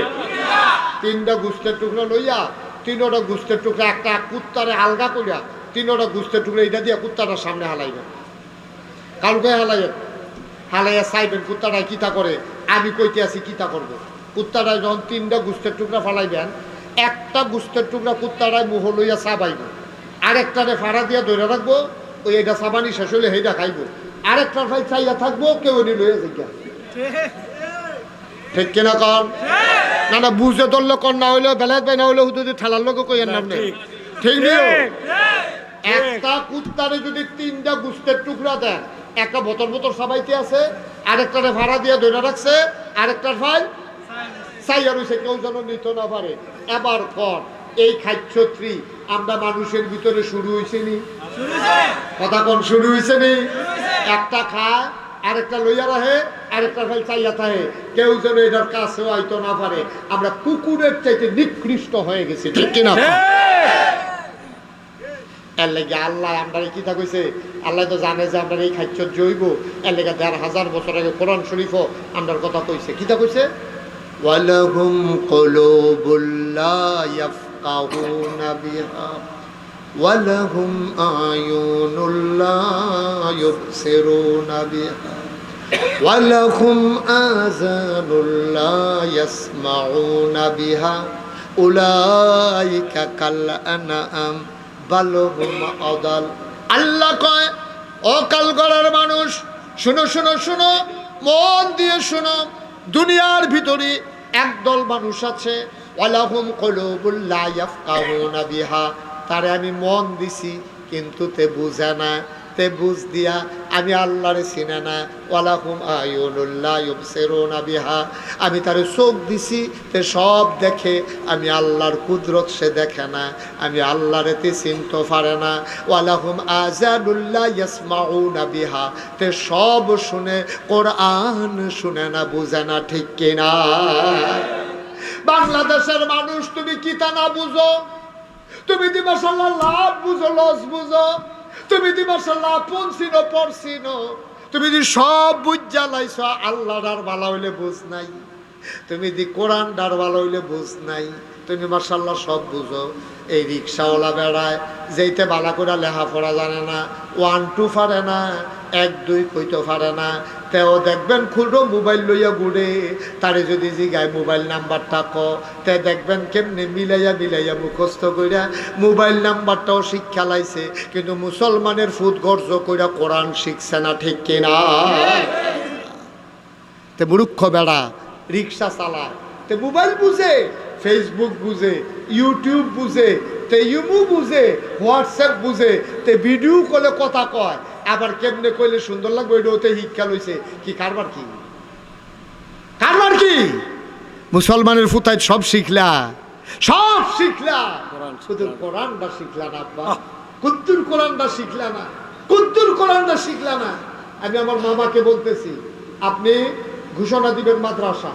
Speaker 1: 3টা গুস্তের টুকরা লইয়া, 3টা গুস্তের টুকরা একটা কুত্তারে আলগা করিয়া, 3টা গুস্তের টুকরা এটা দিয়া কুত্তাটার সামনে হালাইবেন। কালকে হালাইবেন, হালাইয়া চাইবেন কুত্তাটায় কিতা করে, আমি কইতে আছি কিতা করবো। কুত্তাটায় যখন 3টা গুস্তের টুকরা ফালাইবেন, একটা গুস্তের টুকরা কুত্তাটায় মুহ লইয়া চাবাইব, আরেকটারে ফাড়া দিয়া ধরে রাখবো, ওই এটা চাবানি শেষ হইলে সেইটা খাইব, আরেকটার ভাই চাইয়া থাকবো, কেউ লইয়া যাইয়া। ঠিক কিনা কন? না না বুঝে ধরলে কর না হইলেও বেলায় বাই না হইলেও যদি ঠেলার লোক কইয়েন না আপনি ঠিক নিও একটা কুত্তারে যদি 3টা গুস্তের টুকরা দেন একটা বোতল বোতল সবাইতে আছে আরেকটারে ভাড়া দিয়ে ধরে রাখছে আরেকটার ফাইল চাইয়া রয়েছে কেউ যেন নিত না পারে এবার কর এই খাচ্ছত্রী আমরা মানুষের ভিতরে শুরু হয়েছে নি কথা কোন শুরু হয়েছে নি একটা খায় আরেকটা লইয়া রাখে আরেকটা ফাইল চাইয়া থাকে কেউ যেন এটার কাছেও আইতো না পারে আমরা কুকুরের চাইতে নিকৃষ্ট হয়ে গেছি ঠিক কিনা এর লেগে আল্লাহ আমরা কি তা কইছে আল্লাহ তো জানে যে আমরা এই খাদ্য জৈব এর লেগে ১,৫০০ বছর আগে কোরআন শরীফও আমরার কথা কইছে কি তা কইছে ওয়ালাহুম কুলুবুল লা ইয়াফকাহুনা বিহা ওয়ালাহুম আয়ুনুল লা ইউবসিরুনা বিহা ওয়ালাহুম আযানুল লা ইয়াসমাউনা বিহা উলাইকা কাল আনআম বালহুম আদাল আল্লাহ কয় অকাল গড়ার মানুষ শুনো শুনো শুনো মন দিয়ে শুনো দুনিয়ার ভিতরে একদল মানুষ আছে ওয়ালাহুম কুলুবুল লা ইয়াফকাহুনা বিহা তারে আমি মন দিছি কিন্তু তে বুঝে না তে বুঝ দিয়া আমি আল্লাহরে চিনে না ওয়ালাহুম আয়ুনুল লা ইউবসিরুনা বিহা আমি তারে চোখ দিছি তে সব দেখে আমি আল্লাহর কুদরত সে দেখে না আমি আল্লাহরে তে চিনতে পারে না ওয়ালাহুম আযানুল লা ইয়াসমাউনা বিহা তে সব শুনে কোরআন শুনে না বুঝে না ঠিক কিনা বাংলাদেশের মানুষ তুমি কি তা না বুঝো তুমি দি মাশাআল্লাহ লাভ বুঝো লস বুঝো তুমি দি মাশাআল্লাহ পনছিনো পড়ছিনো তুমি দি সব বুঝা লাইছো আল্লাহর আর ভালো হইলে বুঝ নাই তুমি দি কোরআন ডার ভালো হইলে বুঝ নাই তুমি মাশাআল্লাহ সব বুঝো এই রিক্সাওয়ালা বেড়ায় যেইতে বালা করে লেখাপড়া জানে না 1 2 পারে না 1 2 কইতে পারে না তেও দেখবেন খুঁড়ো মোবাইল লইয়া ঘুরে তারে যদি জিগায় মোবাইল নাম্বারটা ক তে দেখবেন কেমনে মিলাইয়া মিলাইয়া মুখস্থ কইরা মোবাইল নাম্বারটাও শিক্ষা লাইছে কিন্তু মুসলমানের ফুট গর্জ কইরা কোরআন শিখছে না ঠিক কিনা তে মূর্খ বেড়া রিক্সা চালায় তে মোবাইল বুঝে ফেসবুক বুঝে ইউটিউব বুঝে তে ইমু বুঝে হোয়াটসঅ্যাপ বুঝে তে ভিডিও কলে কথা কয় আবার কেমনে কইলে সুন্দর লাগবে ওইটাতে শিক্ষা লইছে কি কারবার কি মুসলমানের ফুতায় সব শিখলা শুধু কোরআনটা শিখলা না আব্বা কুদ্দুর কোরআনটা শিখলা না আমি আমার মামাকে বলতেছি আপনি ঘোষণা দিবেন মাদ্রাসা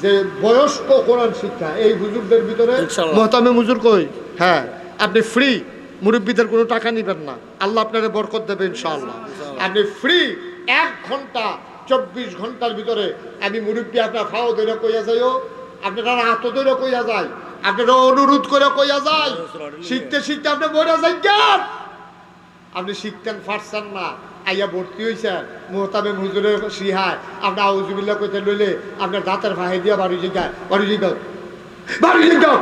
Speaker 1: যে বয়স্ক কোরআন শিক্ষা এই হুজুরদের ভিতরে মহতামে হুজুর কই হ্যাঁ আপনি ফ্রি মুরব্বীদের কোনো টাকা নিবেন না আল্লাহ আপনারে বরকত দেবে ইনশাআল্লাহ আপনি ফ্রি 1 ঘন্টা 24 ঘন্টার ভিতরে আমি মুরব্বী আপনার ফাও ধরে কইয়া যাইও আপনারা হাত ধরে কইয়া যায় আপনারা অনুরোধ করে কইয়া যায় শিখতে শিখতে আপনি বইরা যাই কেন আপনি শিখতেন পারছেন না আইয়া ভর্তি হয়েছে মোহতাবে হুজুরের সিহায় আপনি আউযুবিল্লাহ কইতে লইলে আপনার দাঁতের ফাহে দিয়া বাড়ি জিগাও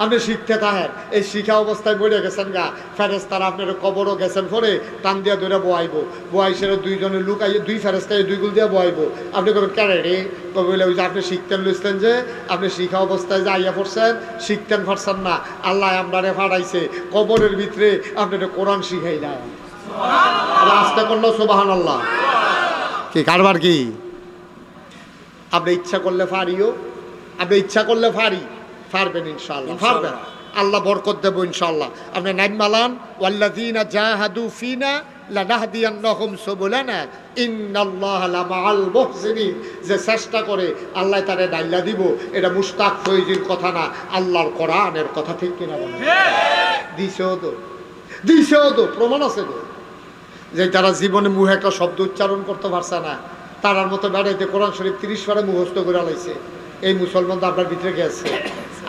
Speaker 1: আপনি শিখতে থাকেন এই শিখা অবস্থায় বইরে গেছেন গা ফেরেস্তারা আপনার কবরও গেছেন পরে টান দিয়া ধরে বয়াইবো বয়সের 2 জনে লুক আইয়ে 2 ফেরেস্তায় 2 গুল দিয়া বয়াইবো আপনি করবেন কেন রে বলে ওই যে আপনি শিখতেন লইছেন যে আপনি শিখা অবস্থায় যে আইয়া পড়ছেন শিখতেন পারছেন না আল্লাহ আপনারে ফাড়াইছে কবরের ভিতরে আপনার কোরআন শিখাই দেয় আস্তে করলো সুবহানাল্লাহ কি কারবার কি আপনি ইচ্ছা করলে পারিও আপনি ইচ্ছা করলে পারবেন ইনশাআল্লাহ পারবেন আল্লাহ বরকত দেব ইনশাআল্লাহ আপনি নাম মালান ওয়াল্লাযীনা জাহাদু ফিনা লানাহদিয়ান্নাহুম সুবুলানা ইন্নাল্লাহা লামাআল মুহসিনিন যে চেষ্টা করে আল্লাহ তারে ডাইলা দিব এটা মুশতাক ফয়জির কথা না আল্লাহর কোরআনের কথা ঠিক কিনা বলেন দিছেও তো প্রমাণ আছে তো যে তারা জীবনে মুখে একটা শব্দ উচ্চারণ করতে পারছে না তারার মতো বেড়াইতে কোরআন শরীফ 30 বারে মুখস্থ করে লাইছে এই মুসলমান তো আপনার ভিতরে গেছে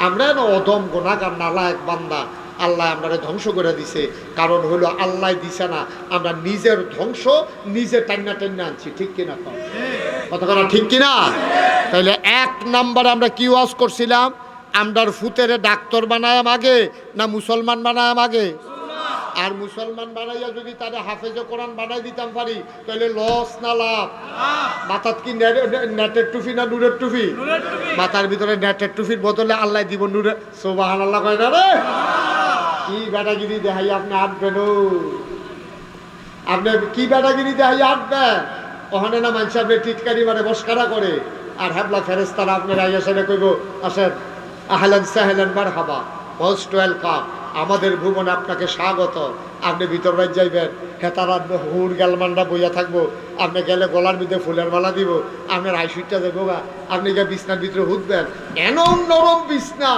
Speaker 1: আমরা না অদম গুনাহগার নালায়েক বান্দা আল্লাহ আমরা ধ্বংস করে দিছে কারণ হলো আল্লাহ দিছে না আমরা নিজের ধ্বংস নিজে টাইনা আনছি ঠিক কিনা কথা ঠিক কিনা তাইলে 1 নম্বরে আমরা কি ওয়াজ করছিলাম আমরার ফুতেরে ডাক্তার বানায়াম আগে না মুসলমান বানায়াম আগে আর মুসলমান বানাইয়া যদি তারা হাফেজে কোরআন বানাই দিতাম পারি তাহলে লস না লাভ? মাথাত কি নেটের টুপি না নূরের টুপি? মাথার ভিতরে নেটের টুপির বদলে আল্লাহ দিব নূরে। সুবহানাল্লাহ কয় না রে? কি বেটাগিরি দেখাই আপনি আটবেন? আপনি কি বেটাগিরি দেখাই আটবেন? ওখানে না মানুষ আপনি টিটকারি মানে বসকারা করে, আর হ্যাবলা ফেরেস্তারা আপনার আইয়া সেটা কইব আসেন আহলান সাহলান মারহাবা মোস্ট ওয়েলকাম, আমাদের ভুবনে আপনাকে স্বাগত। আপনি ভিতর বাইর যাইবেন, হেতারা হুর গেলমানরা বইয়া থাকবো, আপনি গেলে গলার মধ্যে ফুলের মালা দিব, আপনার আইসুইটা দেবো গা, আপনি গিয়ে বিছনার ভিতরে হুঁতবেন, এমন নরম বিছনা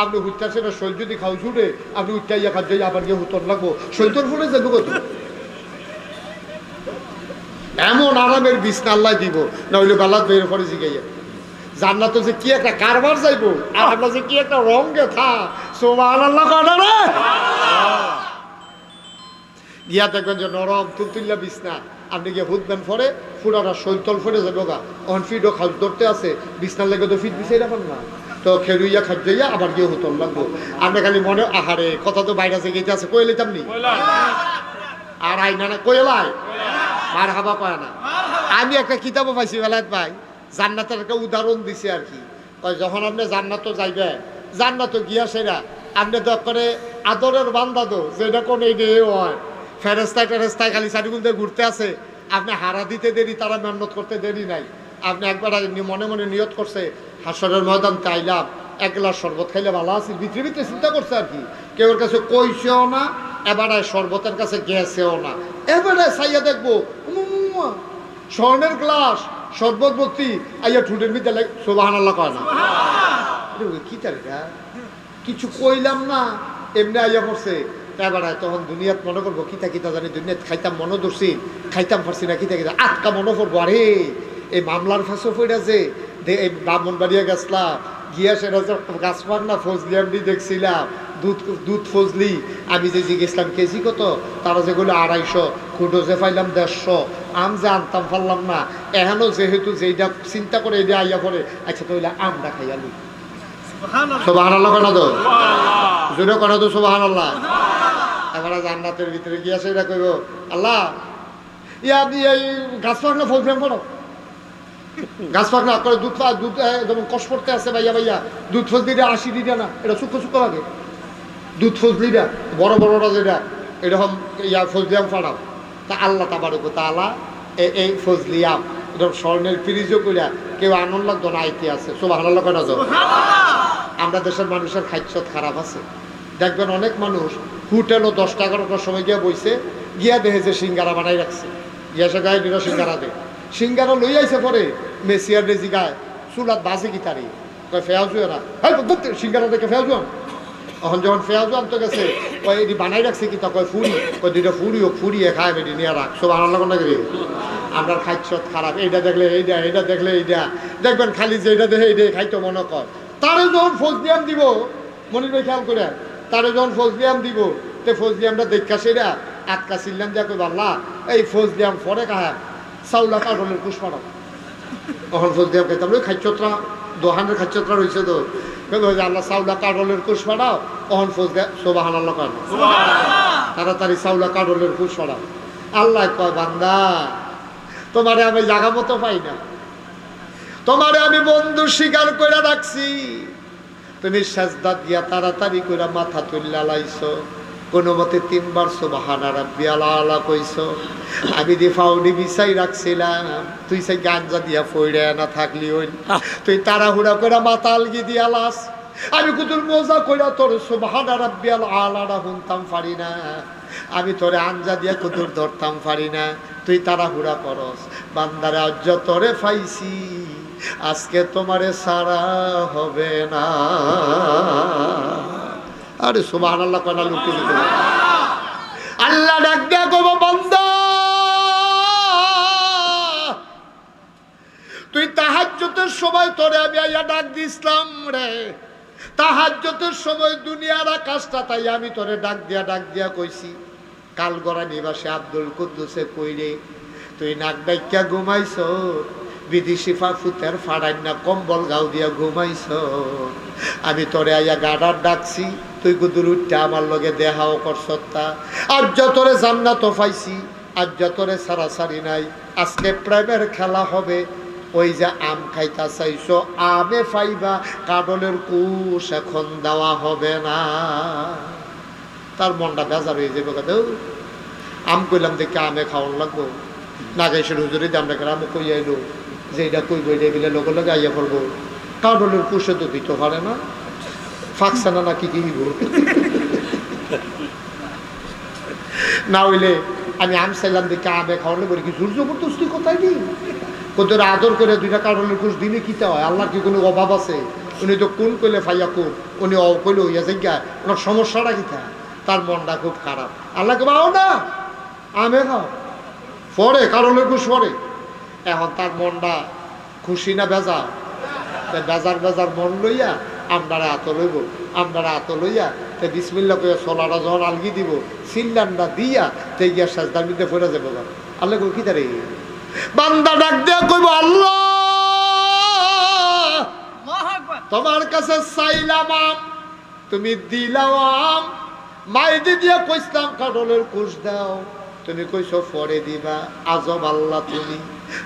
Speaker 1: আপনি হুঁটতেছেন না, শৈল যদি খাও ছুটে আপনি উঠটাইয়া খাদ্য আবার গিয়ে হুতর লাগবো, শৈতর ফুটে যাবো কত। এমন আরামের বিছনা আল্লাহ দিব, না হইলে বেলাত বের করে জিগাইয়া জান্নাত যে কি একটা কারবার যাইবো, আর আমরা যে কি একটা রঙে থা। সুবহানাল্লাহ কয় না রে? গিয়া দেখবেন যে নরম তুলতুল্লা বিছনা, আপনি গিয়ে হুদবেন পরে ফুটাটা শৈতল ফুটে যাবো গা, অন ফিটও খাজ ধরতে আছে, বিছনার লেগে তো ফিট বিছাই রাখেন না, তো খেলুইয়া খাদ্যইয়া আবার গিয়ে হুতল লাগবো। আপনি খালি মনে আহারে কথা তো বাইরে আছে গেতে আছে, কয়ে লইতাম নি আর আইনা না কয়ে লাই মার হাবা পায় না। আমি একটা কিতাবও পাইছি বেলায় ভাই, জান্নাতের একটা উদাহরণ দিছে আর কি। যখন আপনি জান্নাতও যাইবে, জান্নাতও গিয়া সেরা আপনি তো করে আদরের বান্দা তো যেটা কোন এই হয়, ফেরেস্তায় টেরেস্তায় খালি চারিগুলতে ঘুরতে আছে, আপনি হারা দিতে দেরি, তারা মেহনত করতে দেরি নাই। আপনি একবার মনে মনে নিয়ত করছে হাসরের ময়দান চাইলাম এক গ্লাস শরবত খাইলে ভালো আছে, ভিতরে ভিতরে চিন্তা করছে আর কি, কেউ কাছে কইছেও না, এবারে শরবতের কাছে গেছেও না, এবারে চাইয়া দেখবো স্বর্ণের গ্লাস শরবত ভর্তি আইয়া ঠুটের ভিতরে লাগে। সুবহানাল্লাহ কয় না? কি তারিখা কিছু কইলাম না, এমনি আইয়া পড়ছে। এবারে তখন দুনিয়াত মনে করবো কিতা কিতা জানি, দুনিয়াত খাইতাম মনে ধরছি, খাইতাম পারছি না, কিতা কিতা আটকা মনে করবো। আরে এই মামলার ফাঁসও ফইরা যে এই ব্রাহ্মণবাড়িয়া গেছলাম, গিয়া সেটা গাছপার না ফজলি আমি দেখছিলাম, দুধ ফজলি আমি যে জিজ্ঞেসলাম কেজি কত, তারা যেগুলো 250, খুঁটো যে পাইলাম 150, আম যে আনতাম পারলাম না, এখনো যেহেতু যেইটা চিন্তা করে এটা আইয়া পড়ে, আচ্ছা তাহলে আমটা খাইয়ালি। সুবহানাল্লাহ কেন তো জোরে কেন তো সুবহানাল্লাহ। এবারে জান্নাতের ভিতরে গিয়া সেটা কইব আল্লাহ ইয়া আপনি এই গাছ পাক না ফজলি আম পড়ো, গাছ পাক না করে দুধ যেমন কষ পড়তে আছে ভাইয়া ভাইয়া, দুধ ফজলিটা 80 দিটা না, এটা সূক্ষ্ম সূক্ষ্ম লাগে, দুধ ফজলিটা বড় বড়টা যেটা এরকম ইয়া ফজলি আম ফাড়াও। তা আল্লাহ তাবারক তাআলা এই ফজলি আম এরকম স্বর্ণের ফ্রিজও কইরা কেউ আনন্দ লাগতো না আইতে আছে। সুবহানাল্লাহ কেন যাও? আমরা দেশের মানুষের খাদ্যত খারাপ আছে, দেখবেন অনেক মানুষ হোটেলও 10-11টার সময় গিয়া বইছে, গিয়া দেখে যে সিঙ্গারা বানাই রাখছে, গিয়া সে গায়ে নিল সিঙ্গারা দে, সিঙ্গারা লই আইছে পরে মেসিয়ার রেজি গায় চুলাত বাজে কি তারি কয় ফেয়াজু না, সিঙ্গারা দেখে ফেয়াজু আন। এখন যখন ফেয়াজু আনতে গেছে কয় এটি বানাই রাখছে কি, তা কয় ফুরি, কয় দুইটা ফুরিও ফুরিয়ে খায় বেটি নিয়ে রাখ। সুবহানাল্লাহ কোন করি আমরা খাদ্যত খারাপ, এইটা দেখলে এইটা, এইটা দেখলে এইটা, দেখবেন খালি যে এটা দেখে এইটাই খাইতে মনে কর। তারে যখন ফজলিয়াম দিব, মনির ভাই খেয়াল করে, তারে যখন ফজলিয়াম দিব, তে ফজলিয়ামটা দেখা সেরা আটকা ছিলাম দিয়া কই বাল্লা এই ফজলিয়াম পরে কাহা চাউলা কাঠলের কুশ পাড়াও। তখন ফজলিয়াম খাইতাম ওই খাদ্যতরা দোহানের খাদ্যতরা রয়েছে তো, আল্লাহ চাউলা কাঠলের কুশ পাড়াও, তখন ফজলিয়াম সুবহানাল্লাহ কয় তাড়াতাড়ি চাউলা কাঠলের কুশ পাড়াও। আল্লাহ কয় বান্দা তোমারে আমি জায়গা মতো পাই না, তোমারে আমি বন্ধু স্বীকার করে রাখছি, তুমি সাজদা দিয়া তাড়াতাড়ি করে মাথা তুল্লা লাইছো, কোনো মতে 3 বার সুবহানা রাব্বিয়াল আলা কইছো, আমি দি ফাউডি বিছাই রাখছিলাম, তুই সেই গাঞ্জা দিয়া ফইরে না থাকলি হইল, তুই তাড়াহুড়া করে মাথা আলগি দিয়া লাস, আমি কুতুর মজা কইরা তোর সুবহানা রাব্বিয়াল আলাটা শুনতাম পারি না, আমি তোরে আঞ্জা দিয়া কুতুর ধরতাম পারি না, তুই তাড়াহুড়া করস। বান্দারে আজ তোরে পাইছি, আজকে তোমারে সারা হবে না। আরে সুবহানাল্লাহ কয়না লুকি দিতে আল্লাহ ডাক দিয়া কইব বান্দা তুই তাহাজ্জুদের সময় তোরে আমি আইয়া ডাক দিছিলাম রে, তাহাজ্জুদের সময় দুনিয়ার আকাশটা তাই আমি তোরে ডাক দিয়া কইছি, কালগড়া নিবাসে আব্দুল কুদ্দুসে কইরে তুই নাক ডাইক্কা ঘুমাইছ, বিদেশি ফুতের ফাড়াই না কম্বল গাও দিয়া ঘুমাইছ, আমি তোরে আইয়া গাডার ডাকছি, তুই গুদুর উঠটা আমার লগে দেহাও করছত্তা। আর যতরে জান্নাত পাইছি, আর যতরে সারাসারি নাই। আজকে প্রেমের খেলা হবে। ওই যে আম খাইতা চাইছো, আমে পাইবা, কাডলের কুশ এখন দেওয়া হবে না। তার মনটা বেজার হয়ে যাবে। কথা আম কইলাম দেখে আমে খাওয়ান লাগবো, নাগেশ্বর হুজুরি দাম রেখে আমও কই আইলো যে এটা কইব, এটা বিলে লগে লগে আইয়া পড়বো। কাডলের কুশে তো দিতে পারে না, ফাঁকছে না নাকি কি না হইলে আমি আম চাইলাম দেখে আমে খাওয়ালে বলি কি জোর জবরদস্তি কোথায় দিই তোর আদর করে দুইটা কাডলের কুশ দিনে কিতে হয়? আল্লাহর কি কোনো অভাব আছে? উনি তো কোন কইলে ফাইয়া কোন, উনি অ কইলে হইয়া জায়গা, ওনার সমস্যাটা কিতা? তার মনটা খুব খারাপ। আল্লাহকে বাও না আমে খাও পরে কাডলের কুশ পরে। এখন তার মনটা খুশি না বেজার? বেজার বেজার মন লইয়া আপনারা হাত লইব, আপনারা হাত লইয়া তো বিসমিল্লা করে সোলাটা যখন আলগি দিব, সিল্লান্ডা দিয়া তো গিয়া সাজদার মধ্যে পড়ে যাবো। আল্লাহ কই কি তারে বান্দা ডাক দিয়া কইব, আল্লাহ তোমার কাছে চাইলাম আম, তুমি দিলাও আম। মাইদি দিয়া কইসলাম কাডলের কুশ দাও, তুমি কইছো পরে দিবা। আজব আল্লাহ তুমি,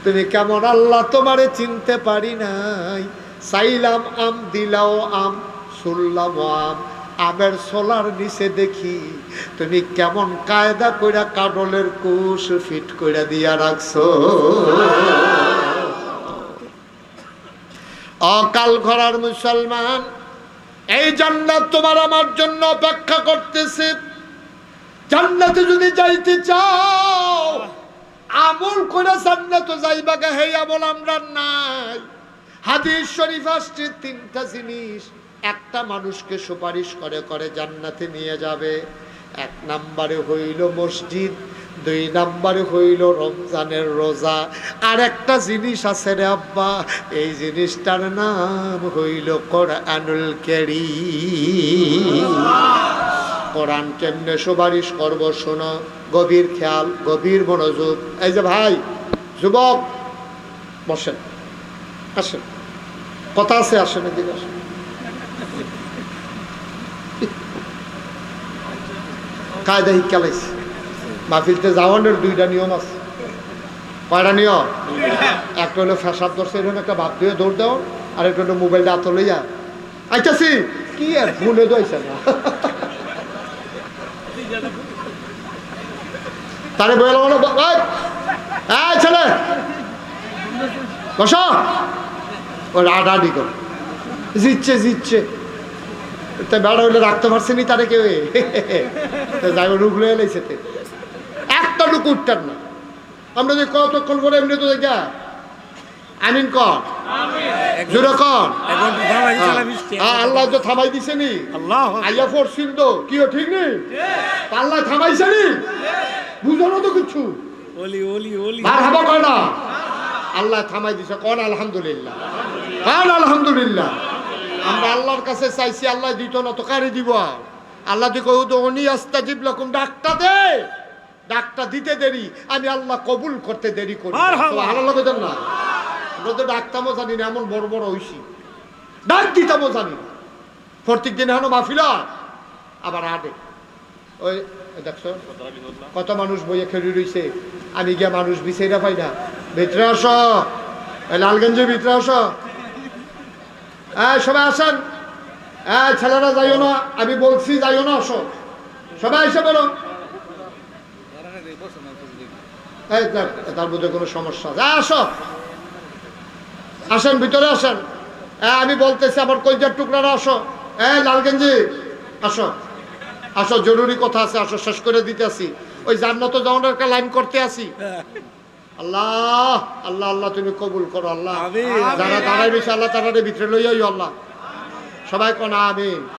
Speaker 1: তুমি কেমন আল্লাহ? তোমারে চিনতে পারি নাই। চাইলাম আম, দিলাও আম, শুনলাম আম। আমের সোলার নিচে দেখি তুমি কেমন কায়দা কইরা কাডলের কুশ ফিট কইরা দিয়া রাখছো। অকাল ঘরার মুসলমান, এই জান্নাত তোমার আমার জন্য অপেক্ষা করতেছে। জান্নাতে যদি যাইতে চাও, আমল করে জান্নাতে যাইবা গে, হে আমল আমরা নাই। হাদিস শরীফ আসছে তিনটা জিনিস একটা মানুষকে সুপারিশ করে করে জান্নাতে নিয়ে যাবে। এক নম্বরে হইল মসজিদ, দুই নম্বরে হইল রমজানের রোজা, আর একটা জিনিস আছে রে আব্বা, এই জিনিসটার নাম হইল কোরআনুল কারীম। কোরআন কেমনে সুপারিশ করবো শোনো, গভীর খেয়াল, গভীর মনোযোগ। এই যে ভাই যুবক বসেন, আসেন, কথা আছে, আসেন এদিকে আসেন। কায়দা শিক্ষালাইছে মাহফিলতে যাওয়ানোর দুইটা নিয়ম আছে। কয়টা নিয়ম? একটা হলো ফেসাদ ধরছে এরকম একটা ভাব দিয়ে দৌড় দাও, আর একটা হলো মোবাইলটা হাত লইয়া আইতাছি কি আর ভুলে দইছে না তারে বলে ছেলে বস, ওর আডাডি কর, জিতছে জিতছে তা বেড়া হইলে রাখতে পারছে নি তারে কেউ, যাই রুগ লয়ে লাইছে একটা টুকু উঠটার না। আমরা যে কতক্ষণ পরে এমনি তো দেখা আমিন কর, জোরে কর, আল্লাহ তো থামাই দিছে নি, আইয়া পড়ছিন তো কি ঠিক নেই, আল্লাহ থামাইছে নি, বুঝানো তো কিছু মারহাবা কয় না, আল্লাহ থামাই দিছে, কোন আলহামদুলিল্লাহ, কোন আলহামদুলিল্লাহ। আমরা আল্লাহর কাছে চাইছি, আল্লাহ দিত না তো কারে দিব? আল্লাহ দিকে উদনি আস্তাজিব লাকুম, ডাকটা দে, ডাকটা দিতে দেরি, আমি আল্লাহ কবুল করতে দেরি করি। ভালো লাগে না, আমরা তো ডাকতামও জানি না, এমন বড় বড় হইছি, ডাক দিতামও জানি না। প্রত্যেক দিন এখন মাহফিল আবার আডে, ওই দেখছো কত মানুষ বইয়ে খেলি রইছে, আমি গিয়া মানুষ বিচাইরা পাই না। ভিতরে আস, লালগঞ্জের ভিতরে আস, সবাই আসেন, ছেলেরা যাইও না, আমি বলছি যাইও না, আসো সবাই এসে বলো। তার মধ্যে কোনো সমস্যা আছে? আসো, আসেন, ভিতরে আসেন। আমি বলতেছি আমার কলজার টুকরারা আসো, লালগঞ্জি আসো, আসো, জরুরি কথা আছে, আসো, শেষ করে দিতে আসি, ওই জান্নাত যাওয়ার একটা লাইন করতে আসি। আল্লাহ আল্লাহ আল্লাহ তুমি কবুল করো আল্লাহ, যারা দাঁড়াই বেশি আল্লাহ তারা ভিতরে লইয়াই আল্লাহ, সবাই কোন আমিন।